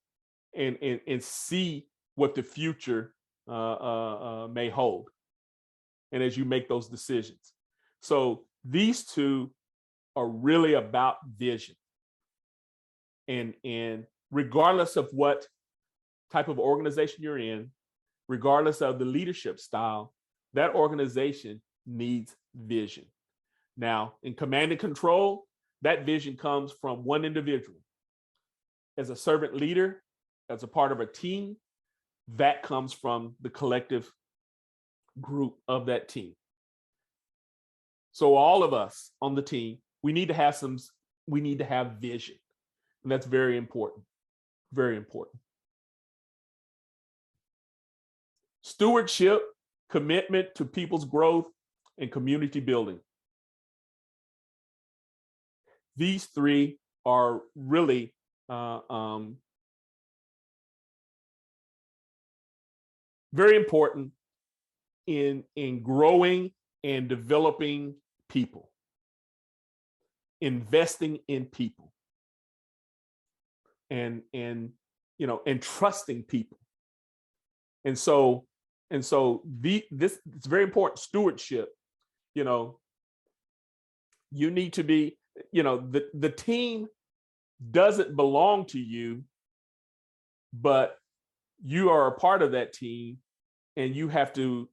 and see what the future may hold. And as you make those decisions. So these two are really about vision. And regardless of what type of organization you're in, regardless of the leadership style, that organization needs vision. Now, in command and control, that vision comes from one individual. As a servant leader, as a part of a team, that comes from the collective group of that team. So all of us on the team, we need to have vision. And that's very important. Very important. Stewardship, commitment to people's growth, and community building. These three are really very important in growing and developing people, investing in people, and trusting people. And so this it's very important. Stewardship, you need to be, the team doesn't belong to you, but you are a part of that team, and you have to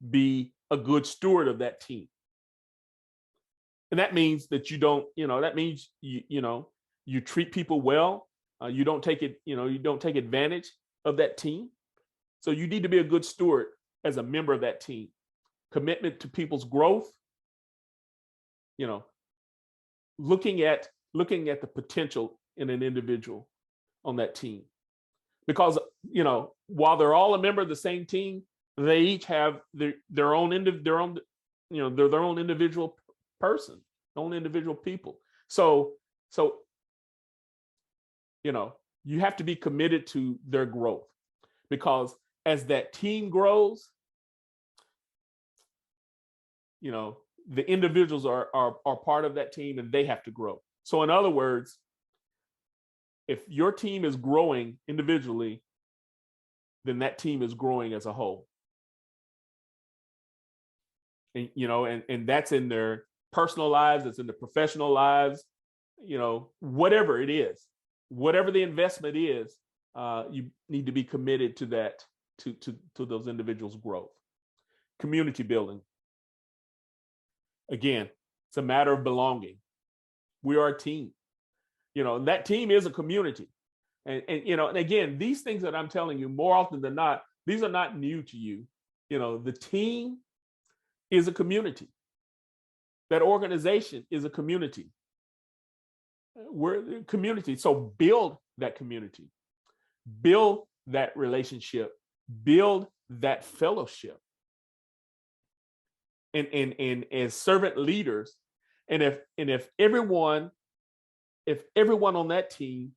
be a good steward of that team. And that means that you don't, you treat people well. You don't take advantage of that team. So you need to be a good steward as a member of that team. Commitment to people's growth, looking at the potential in an individual on that team. Because, while they're all a member of the same team, they each have their own individual person, own individual people. So you have to be committed to their growth, because as that team grows, the individuals are part of that team, and they have to grow. So in other words, if your team is growing individually, then that team is growing as a whole. And, and that's in their personal lives, it's in their professional lives, whatever it is. whatever the investment is, you need to be committed to that, to those individuals' growth. Community building. Again, it's a matter of belonging. We are a team. And that team is a community. And and again, these things that I'm telling you, more often than not, these are not new to you. The team is a community. That organization is a community. We're a community. So build that community, build that relationship, build that fellowship. And as servant leaders, and if everyone on that team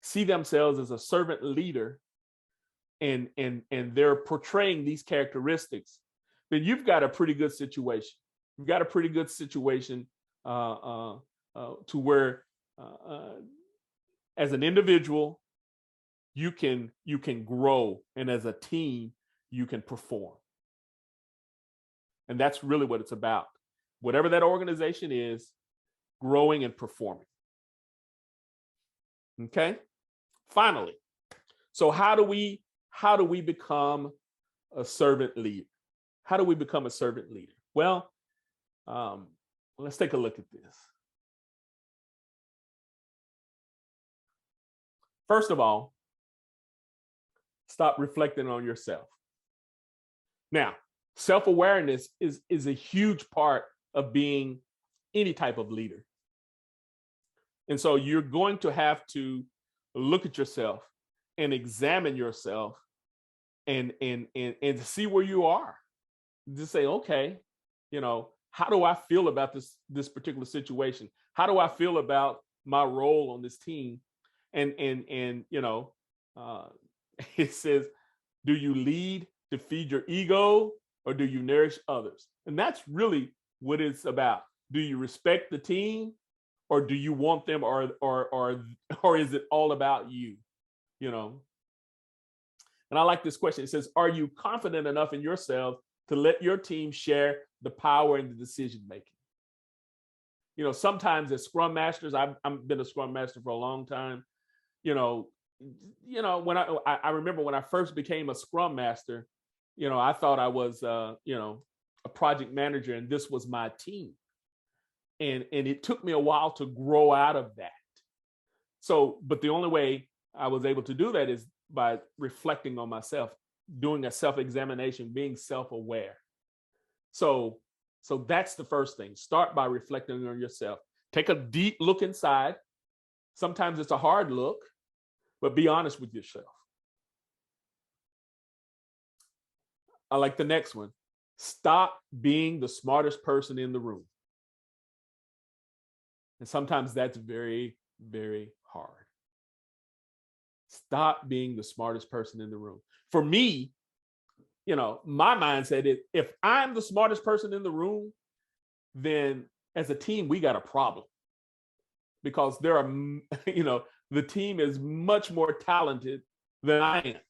see themselves as a servant leader, and they're portraying these characteristics, then you've got a pretty good situation. You've got a pretty good situation to where, as an individual, you can grow, and as a team, you can perform. And that's really what it's about. Whatever that organization is, growing and performing. Okay. Finally, so how do we become a servant leader? How do we become a servant leader? Well, let's take a look at this. First of all, stop reflecting on yourself. Now, self-awareness is a huge part of being any type of leader. And so you're going to have to look at yourself and examine yourself and see where you are. Just say, okay, how do I feel about this particular situation? How do I feel about my role on this team? And it says, do you lead to feed your ego, or do you nourish others? And that's really what it's about. Do you respect the team, or do you want them, or is it all about you? And I like this question. It says, are you confident enough in yourself to let your team share the power in the decision making? Sometimes as Scrum Masters, I've been a Scrum Master for a long time. When I remember when I first became a Scrum Master, I thought I was, a project manager, and this was my team. And it took me a while to grow out of that. So, but the only way I was able to do that is by reflecting on myself, doing a self-examination, being self-aware. So that's the first thing. Start by reflecting on yourself. Take a deep look inside. Sometimes it's a hard look, but be honest with yourself. I like the next one. Stop being the smartest person in the room. And sometimes that's very, very hard. Stop being the smartest person in the room. For me, my mindset is, if I'm the smartest person in the room, then as a team, we got a problem. Because there are, the team is much more talented than I am.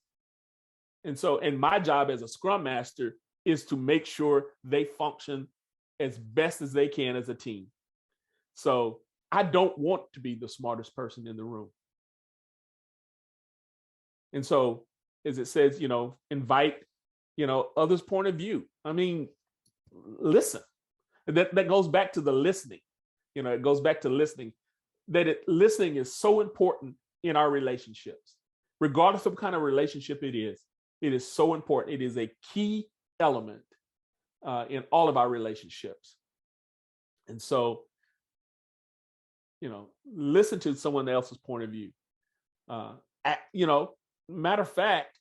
And my job as a Scrum Master is to make sure they function as best as they can as a team. So I don't want to be the smartest person in the room. And so, as it says, invite, others' point of view. I mean, listen. That goes back to the listening. It goes back to listening. Listening is so important in our relationships, regardless of what kind of relationship it is. It is so important. It is a key element in all of our relationships. And so, listen to someone else's point of view. Matter of fact,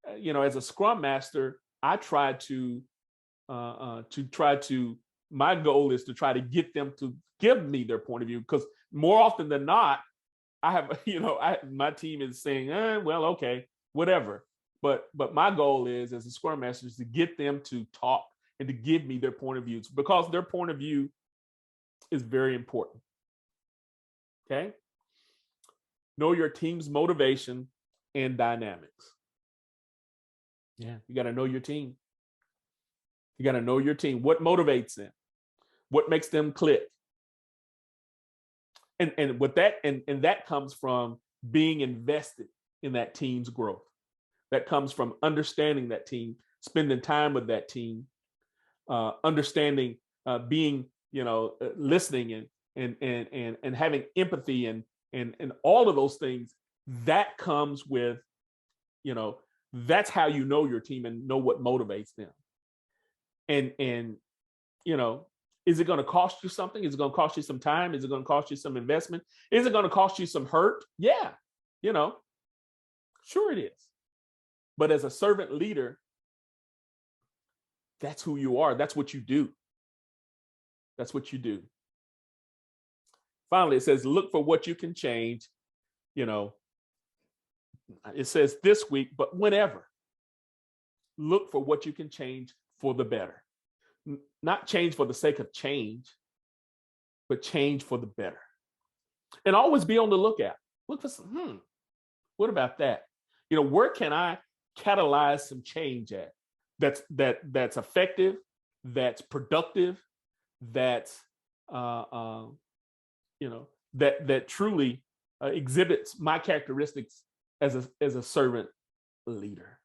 as a Scrum Master, I try to my goal is to try to get them to give me their point of view, because more often than not, I have, my team is saying, well, okay, whatever. But my goal is, as a Scrum Master, is to get them to talk and to give me their point of views, because their point of view is very important. Okay. Know your team's motivation and dynamics. Yeah, you got to know your team. You got to know your team. What motivates them? What makes them click? And with that, and that comes from being invested in that team's growth. That comes from understanding that team, spending time with that team, understanding, being, listening and having empathy and all of those things. That comes with, that's how you know your team and know what motivates them. And is it going to cost you something? Is it going to cost you some time? Is it going to cost you some investment? Is it going to cost you some hurt? Yeah, sure it is. But as a servant leader, that's who you are. That's what you do. That's what you do. Finally, it says, look for what you can change. It says this week, but whenever. Look for what you can change for the better. Not change for the sake of change, but change for the better. And always be on the lookout. Look for some, what about that? Where can I catalyze some change at? That's effective, that's productive, that's that truly exhibits my characteristics as a servant leader.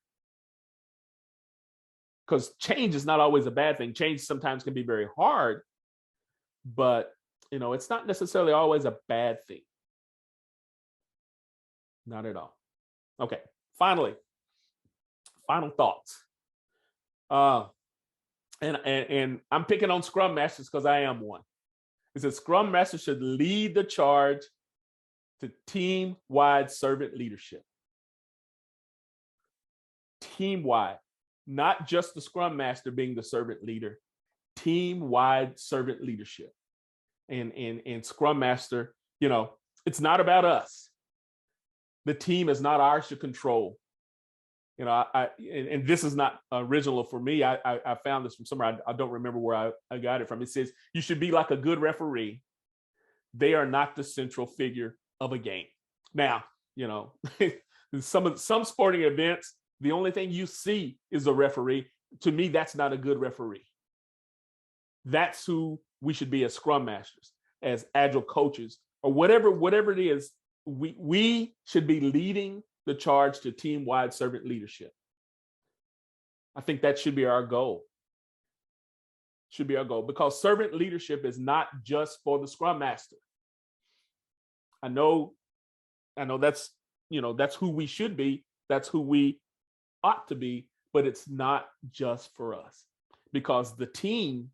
Because change is not always a bad thing. Change sometimes can be very hard, but it's not necessarily always a bad thing. Not at all. Okay, final thoughts. And I'm picking on Scrum Masters because I am one. It says Scrum Master should lead the charge to team-wide servant leadership. Team-wide, not just the Scrum Master being the servant leader, team-wide servant leadership. And Scrum Master, it's not about us. The team is not ours to control. And this is not original for me. I found this from somewhere. I don't remember where I got it from. It says you should be like a good referee. They are not the central figure of a game. Now, some sporting events, the only thing you see is a referee. To me, that's not a good referee. That's who we should be as Scrum Masters, as Agile coaches, or whatever it is. We should be leading the charge to team-wide servant leadership. I think that should be our goal. Should be our goal, because servant leadership is not just for the Scrum Master. I know that's who we should be. That's who we ought to be, but it's not just for us, because the team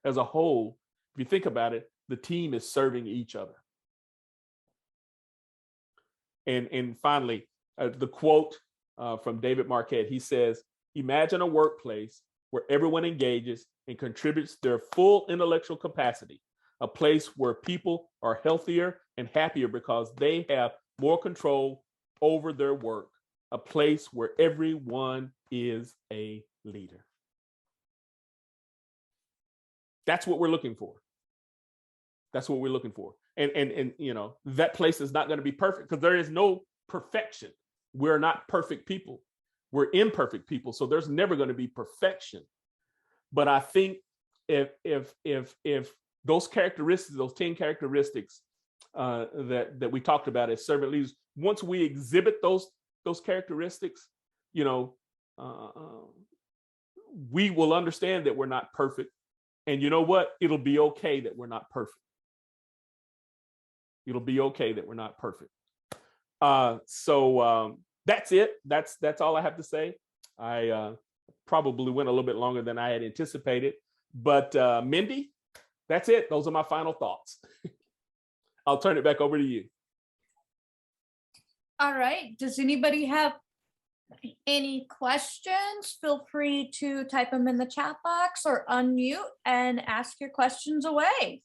as a whole, if you think about it, the team is serving each other. And finally, the quote from David Marquette, he says, imagine a workplace where everyone engages and contributes their full intellectual capacity, a place where people are healthier and happier because they have more control over their work, a place where everyone is a leader. That's what we're looking for. That's what we're looking for. And that place is not going to be perfect, because there is no perfection. We're not perfect people. We're imperfect people. So there's never going to be perfection. But I think if those characteristics, those 10 characteristics that we talked about as servant leaders, once we exhibit those characteristics, we will understand that we're not perfect. And you know what? It'll be okay that we're not perfect. It'll be okay that we're not perfect. So that's it. That's all I have to say. I probably went a little bit longer than I had anticipated, but Mindy, that's it. Those are my final thoughts. I'll turn it back over to you. All right. Does anybody have any questions? Feel free to type them in the chat box or unmute and ask your questions away.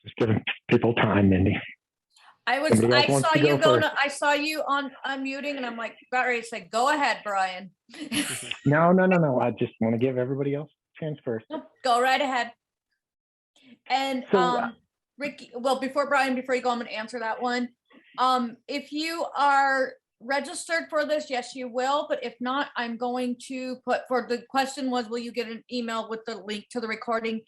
Just giving people time, Mindy. I saw you on unmuting, and I'm like, about ready to say, go ahead, Brian. No. I just want to give everybody else a chance first. Go right ahead. And So, Ricky, well, before you go, I'm going to answer that one. If you are registered for this, yes, you will. But if not, I'm going to put, for the question was, will you get an email with the link to the recording?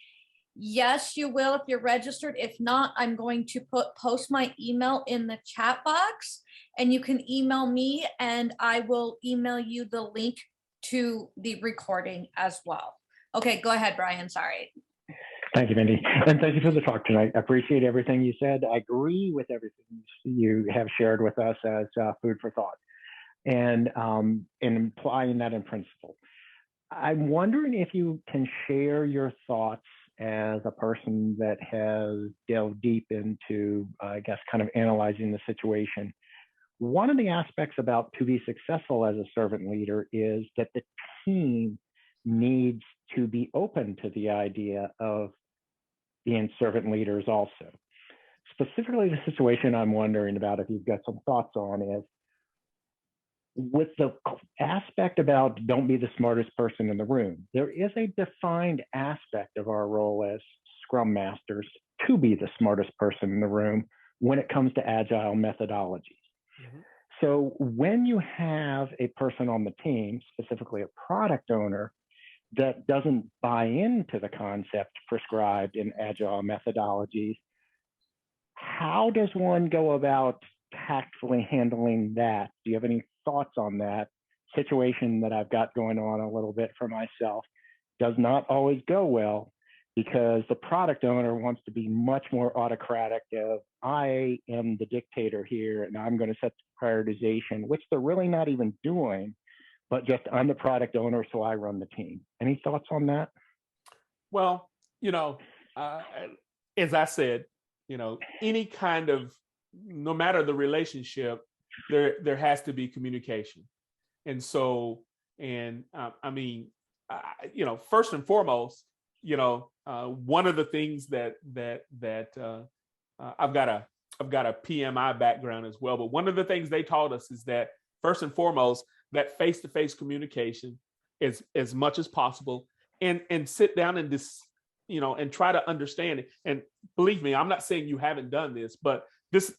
Yes, you will if you're registered. If not, I'm going to post my email in the chat box, and you can email me and I will email you the link to the recording as well. Okay, go ahead, Brian. Sorry. Thank you, Mindy. And thank you for the talk tonight. I appreciate everything you said. I agree with everything you have shared with us as food for thought, and implying that in principle. I'm wondering if you can share your thoughts as a person that has delved deep into, I guess, kind of analyzing the situation. One of the aspects about to be successful as a servant leader is that the team needs to be open to the idea of being servant leaders also. Specifically, the situation I'm wondering about, if you've got some thoughts on, is with the aspect about don't be the smartest person in the room. There is a defined aspect of our role as Scrum Masters to be the smartest person in the room when it comes to agile methodologies. Mm-hmm. So when you have a person on the team, specifically a product owner, that doesn't buy into the concept prescribed in agile methodologies, how does one go about tactfully handling that? Do you have any thoughts on that? Situation that I've got going on a little bit for myself does not always go well because the product owner wants to be much more autocratic of, I am the dictator here and I'm going to set the prioritization, which they're really not even doing, but just I'm the product owner, so I run the team. Any thoughts on that? Well, as I said, any kind of, no matter the relationship, there has to be communication. And so, first and foremost, one of the things that I've got a PMI background as well, but one of the things they taught us is that first and foremost, that face-to-face communication is as much as possible, and sit down and and try to understand it. And believe me, I'm not saying you haven't done this, but this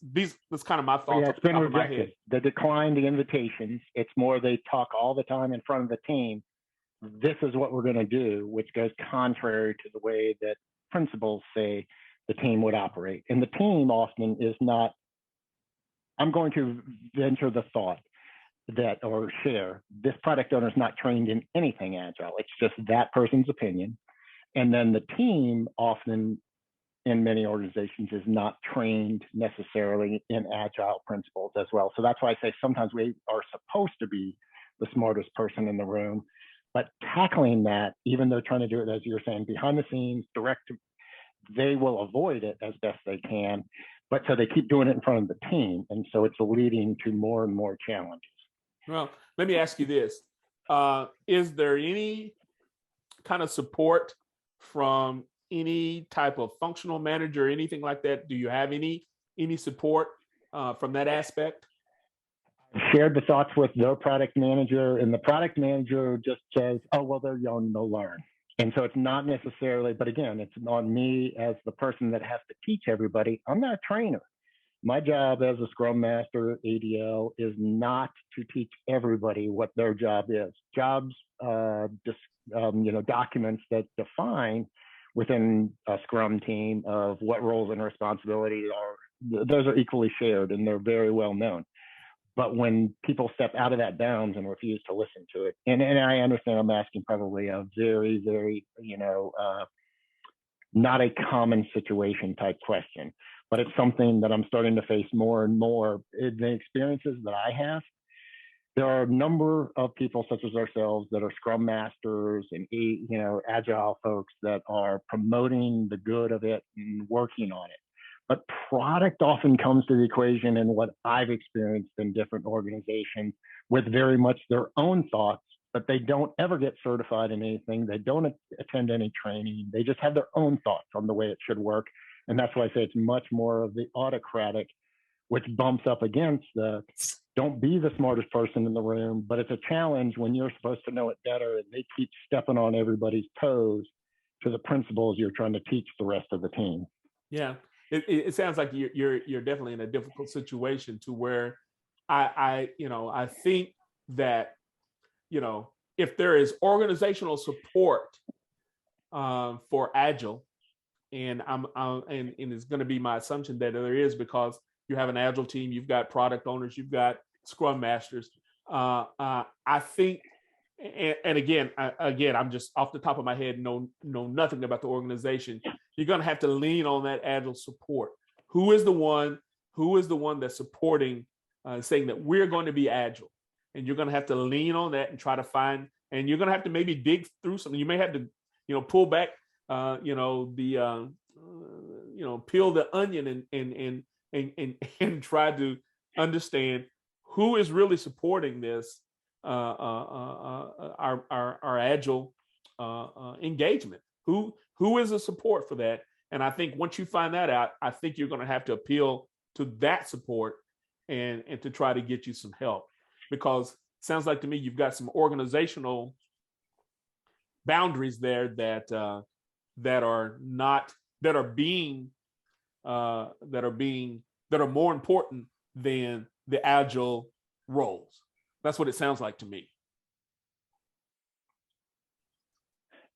kind of my thoughts. Yeah, it's been rejected. They declined the invitations. It's more they talk all the time in front of the team. This is what we're going to do, which goes contrary to the way that principals say the team would operate. And the team often is not, I'm going to venture the thought that, or share, this product owner is not trained in anything agile. It's just that person's opinion. And then the team often in many organizations is not trained necessarily in agile principles as well. So that's why I say sometimes we are supposed to be the smartest person in the room, but tackling that, even though trying to do it, as you're saying, behind the scenes, they will avoid it as best they can, but so they keep doing it in front of the team. And so it's leading to more and more challenges. Well, let me ask you this. Is there any kind of support from any type of functional manager or anything like that? Do you have any support from that aspect? Shared the thoughts with their product manager, and the product manager just says, oh, well, they're young, they'll learn. And so it's not necessarily, but again, it's on me as the person that has to teach everybody. I'm not a trainer. My job as a Scrum Master, ADL, is not to teach everybody what their job is. Jobs, documents that define within a Scrum team of what roles and responsibilities are, those are equally shared and they're very well known. But when people step out of that bounds and refuse to listen to it, and I understand I'm asking probably a very, very, not a common situation type question, but it's something that I'm starting to face more and more in the experiences that I have. There are a number of people such as ourselves that are Scrum Masters and, agile folks that are promoting the good of it and working on it. But product often comes to the equation in what I've experienced in different organizations with very much their own thoughts, but they don't ever get certified in anything. They don't attend any training. They just have their own thoughts on the way it should work. And that's why I say it's much more of the autocratic, which bumps up against the don't be the smartest person in the room, but it's a challenge when you're supposed to know it better and they keep stepping on everybody's toes to the principles you're trying to teach the rest of the team. Yeah. It sounds like you're definitely in a difficult situation to where I think that, if there is organizational support for Agile, and and it's going to be my assumption that there is, because you have an Agile team, you've got product owners, you've got Scrum Masters. I think, and again, I'm just off the top of my head, know nothing about the organization. You're going to have to lean on that Agile support. Who is the one that's supporting, saying that we're going to be Agile? And you're going to have to lean on that and try to find, and you're going to have to maybe dig through something. You may have to, pull back, peel the onion and try to understand who is really supporting this, our Agile engagement. Who is the support for that? And I think once you find that out, I think you're going to have to appeal to that support and to try to get you some help, because it sounds like to me you've got some organizational boundaries there that are more important than the Agile roles. That's what it sounds like to me.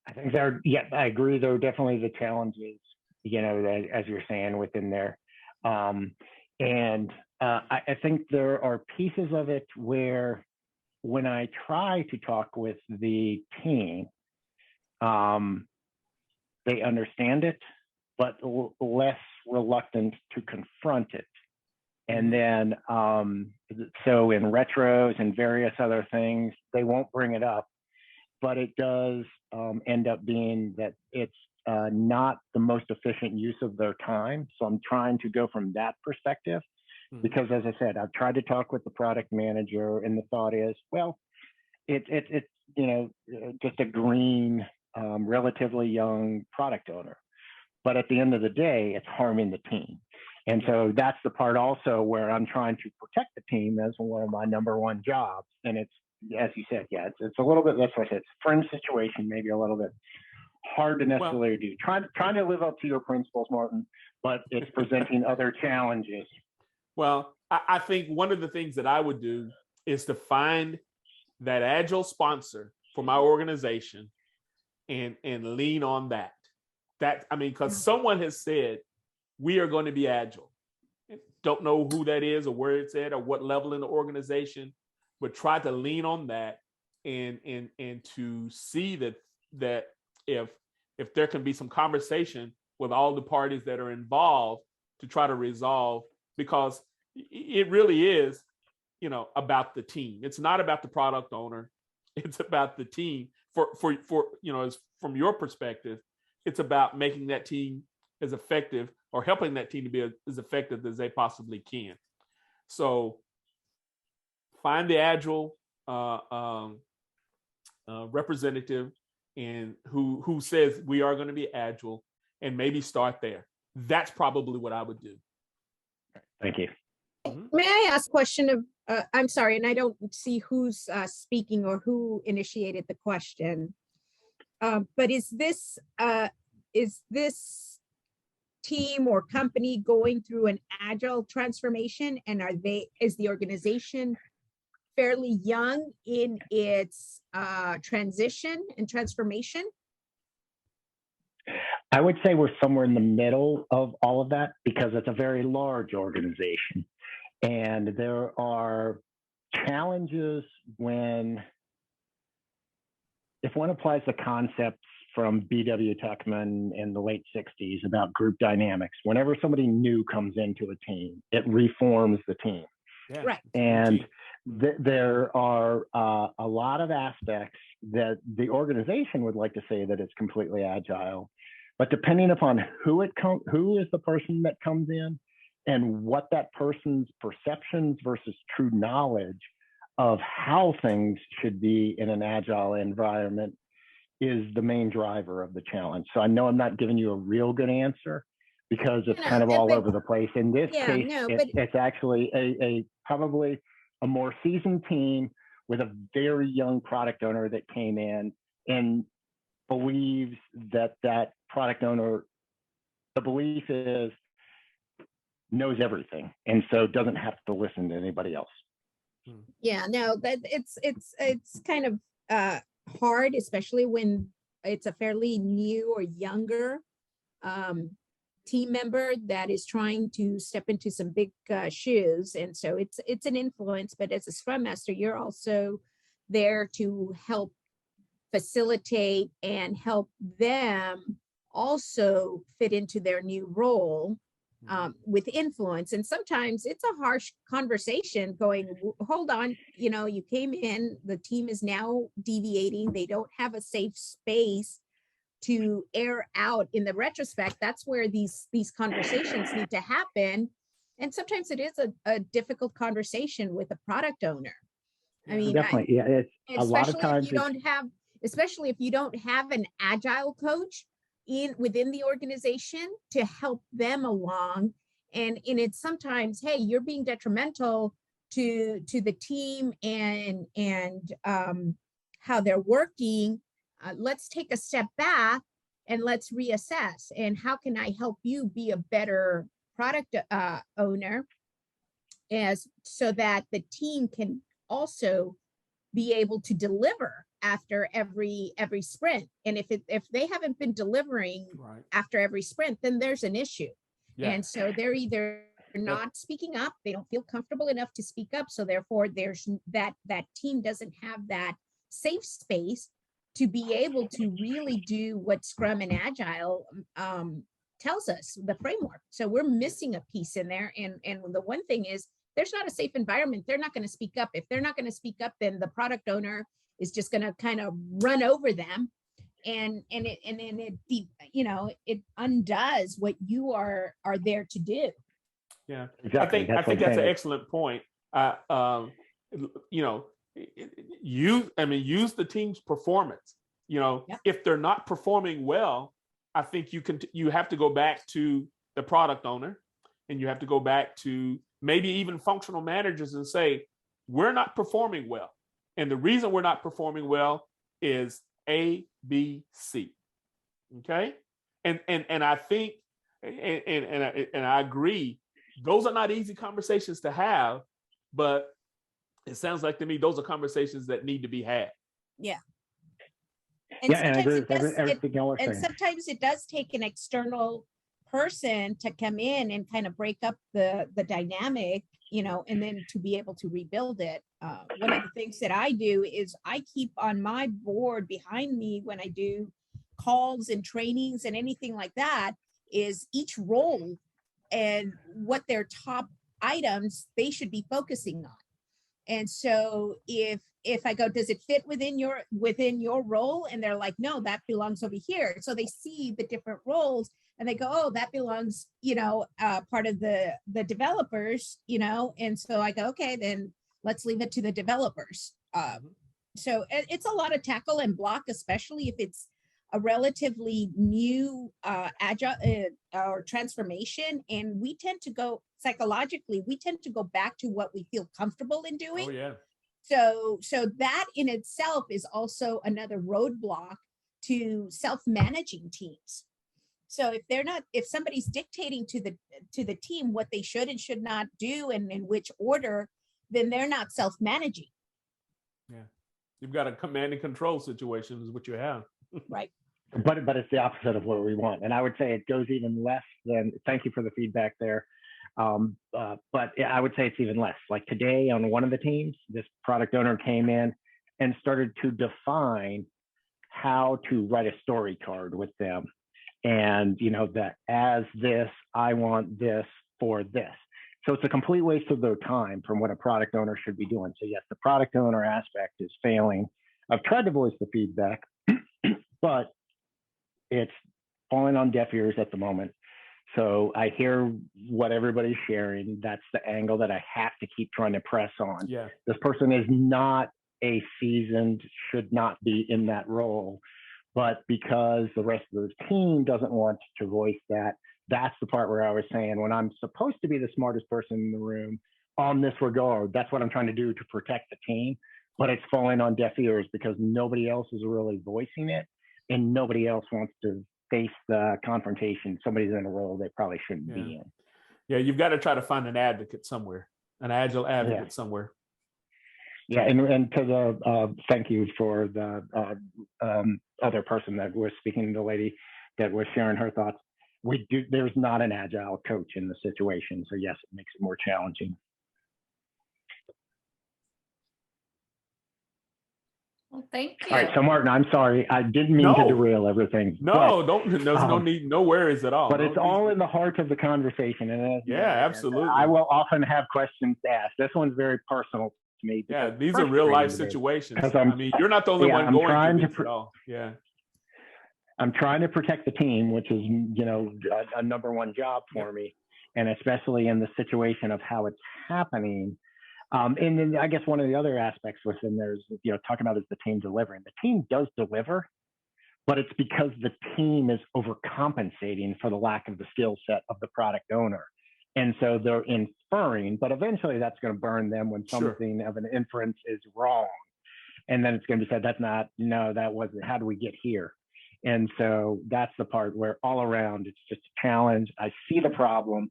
I think I agree. There are definitely the challenges, as you're saying, within there. And I think there are pieces of it where, when I try to talk with the team, they understand it, but less reluctant to confront it. And then, so in retros and various other things, they won't bring it up, but it does end up being that it's not the most efficient use of their time. So I'm trying to go from that perspective, because, as I said, I've tried to talk with the product manager, and the thought is, well, it's just a green, relatively young product owner. But at the end of the day, it's harming the team. And so that's the part also where I'm trying to protect the team as one of my number one jobs. And it's, as you said, it's a little bit, that's what I said, it's a fringe situation, maybe a little bit hard to necessarily do. Trying to live up to your principles, Martin, but it's presenting other challenges. Well, I think one of the things that I would do is to find that Agile sponsor for my organization and lean on that. Because someone has said, we are going to be Agile. Don't know who that is or where it's at or what level in the organization, but try to lean on that and to see that if there can be some conversation with all the parties that are involved to try to resolve, because it really is, about the team. It's not about the product owner. It's about the team. For as from your perspective, it's about making that team as effective, or helping that team to be as effective as they possibly can. So find the Agile representative and who says we are going to be Agile, and maybe start there. That's probably what I would do. Thank you. May I ask a question of, I'm sorry, and I don't see who's speaking or who initiated the question. But is this team or company going through an Agile transformation, and is the organization fairly young in its transition and transformation? I would say we're somewhere in the middle of all of that, because it's a very large organization. And there are challenges if one applies the concepts from B.W. Tuckman in the late 60s about group dynamics. Whenever somebody new comes into a team, it reforms the team. Yeah. Right. And there are a lot of aspects that the organization would like to say that it's completely agile, but depending upon who is the person that comes in, and what that person's perceptions versus true knowledge of how things should be in an agile environment is the main driver of the challenge. So I know I'm not giving you a real good answer, because it's kind of all over the place. In this case, it's actually a probably a more seasoned team with a very young product owner that came in and believes that product owner, the belief is, knows everything, and so doesn't have to listen to anybody else. Yeah, no, that it's kind of hard, especially when it's a fairly new or younger team member that is trying to step into some big shoes. And so it's an influence, but as a Scrum Master, you're also there to help facilitate and help them also fit into their new role with influence. And sometimes it's a harsh conversation going, hold on, you came in, the team is now deviating. They don't have a safe space to air out. In the retrospect, that's where these conversations need to happen. And sometimes it is a difficult conversation with a product owner. I mean, definitely. Yeah, it's a lot of especially times if you don't have, especially if you don't have an agile coach within the organization to help them along. And it's sometimes, hey, you're being detrimental to the team and how they're working. Let's take a step back and let's reassess. And how can I help you be a better product owner, so that the team can also be able to deliver after every sprint. And if they haven't been delivering after every sprint, then there's an issue. Yeah. And so they're either not speaking up, they don't feel comfortable enough to speak up. So therefore there's that team doesn't have that safe space to be able to really do what Scrum and Agile tells us, the framework. So we're missing a piece in there. And the one thing is, there's not a safe environment. They're not going to speak up. If they're not going to speak up, then the product owner is just going to kind of run over them, and it undoes what you are there to do. Yeah, exactly. I think that's an excellent point. Use the team's performance. If they're not performing well, I think you have to go back to the product owner, and you have to go back to maybe even functional managers and say, we're not performing well. And the reason we're not performing well is A, B, C. Okay. And I think, and I agree, those are not easy conversations to have, but it sounds like to me, those are conversations that need to be had. Yeah. And I agree with everything y'all are saying. And sometimes it does take an external person to come in and kind of break up the dynamic, and then to be able to rebuild it. One of the things that I do is I keep on my board behind me when I do calls and trainings and anything like that, is each role and what their top items they should be focusing on. And so if I go, does it fit within your role? And they're like, no, that belongs over here. So they see the different roles and they go, oh, that belongs, part of the developers, and so I go, okay, then let's leave it to the developers. So it's a lot of tackle and block, especially if it's a relatively new agile or transformation. And we tend to go psychologically, we tend to go back to what we feel comfortable in doing. Oh, yeah. So that in itself is also another roadblock to self-managing teams. So if somebody's dictating to the team what they should and should not do and in which order, then they're not self-managing. Yeah. You've got a command and control situation is what you have. Right. But it's the opposite of what we want. And I would say it goes even less than, thank you for the feedback there. But I would say it's even less. Like today on one of the teams, this product owner came in and started to define how to write a story card with them. And, that as this, I want this for this. So it's a complete waste of their time from what a product owner should be doing. So yes, the product owner aspect is failing. I've tried to voice the feedback, but it's falling on deaf ears at the moment. So I hear what everybody's sharing. That's the angle that I have to keep trying to press on. Yeah. This person is not a seasoned, should not be in that role. But because the rest of the team doesn't want to voice that, that's the part where I was saying, when I'm supposed to be the smartest person in the room on this regard, that's what I'm trying to do to protect the team. But it's falling on deaf ears because nobody else is really voicing it, and nobody else wants to face the confrontation. Somebody's in a role they probably shouldn't be in. Yeah, you've got to try to find an advocate somewhere, an agile advocate somewhere. Yeah, and to the thank you for the other person that was speaking, the lady that was sharing her thoughts. There's not an agile coach in the situation, so yes, it makes it more challenging. Well, thank you. All right, so Martin, I'm sorry, I didn't mean to No. derail everything. No, don't. There's no need, no worries at all. But No it's need. all in the heart of the conversation, and Yeah, absolutely. I will often have questions to ask. This one's very personal to me. Yeah, because these it's are real life frustrating to me. situations. 'Cause I mean, you're not the only one I'm going trying through to this at all. Yeah. I'm trying to protect the team, which is, a number one job for me. And especially in the situation of how it's happening. And then I guess one of the other aspects within there's, talking about is the team delivering. The team does deliver, but it's because the team is overcompensating for the lack of the skill set of the product owner. And so they're inferring, but eventually that's going to burn them when something of an inference is wrong. And then it's going to be said, that wasn't, how do we get here? And so that's the part where all around, it's just a challenge. I see the problem.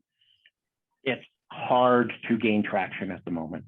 It's hard to gain traction at the moment.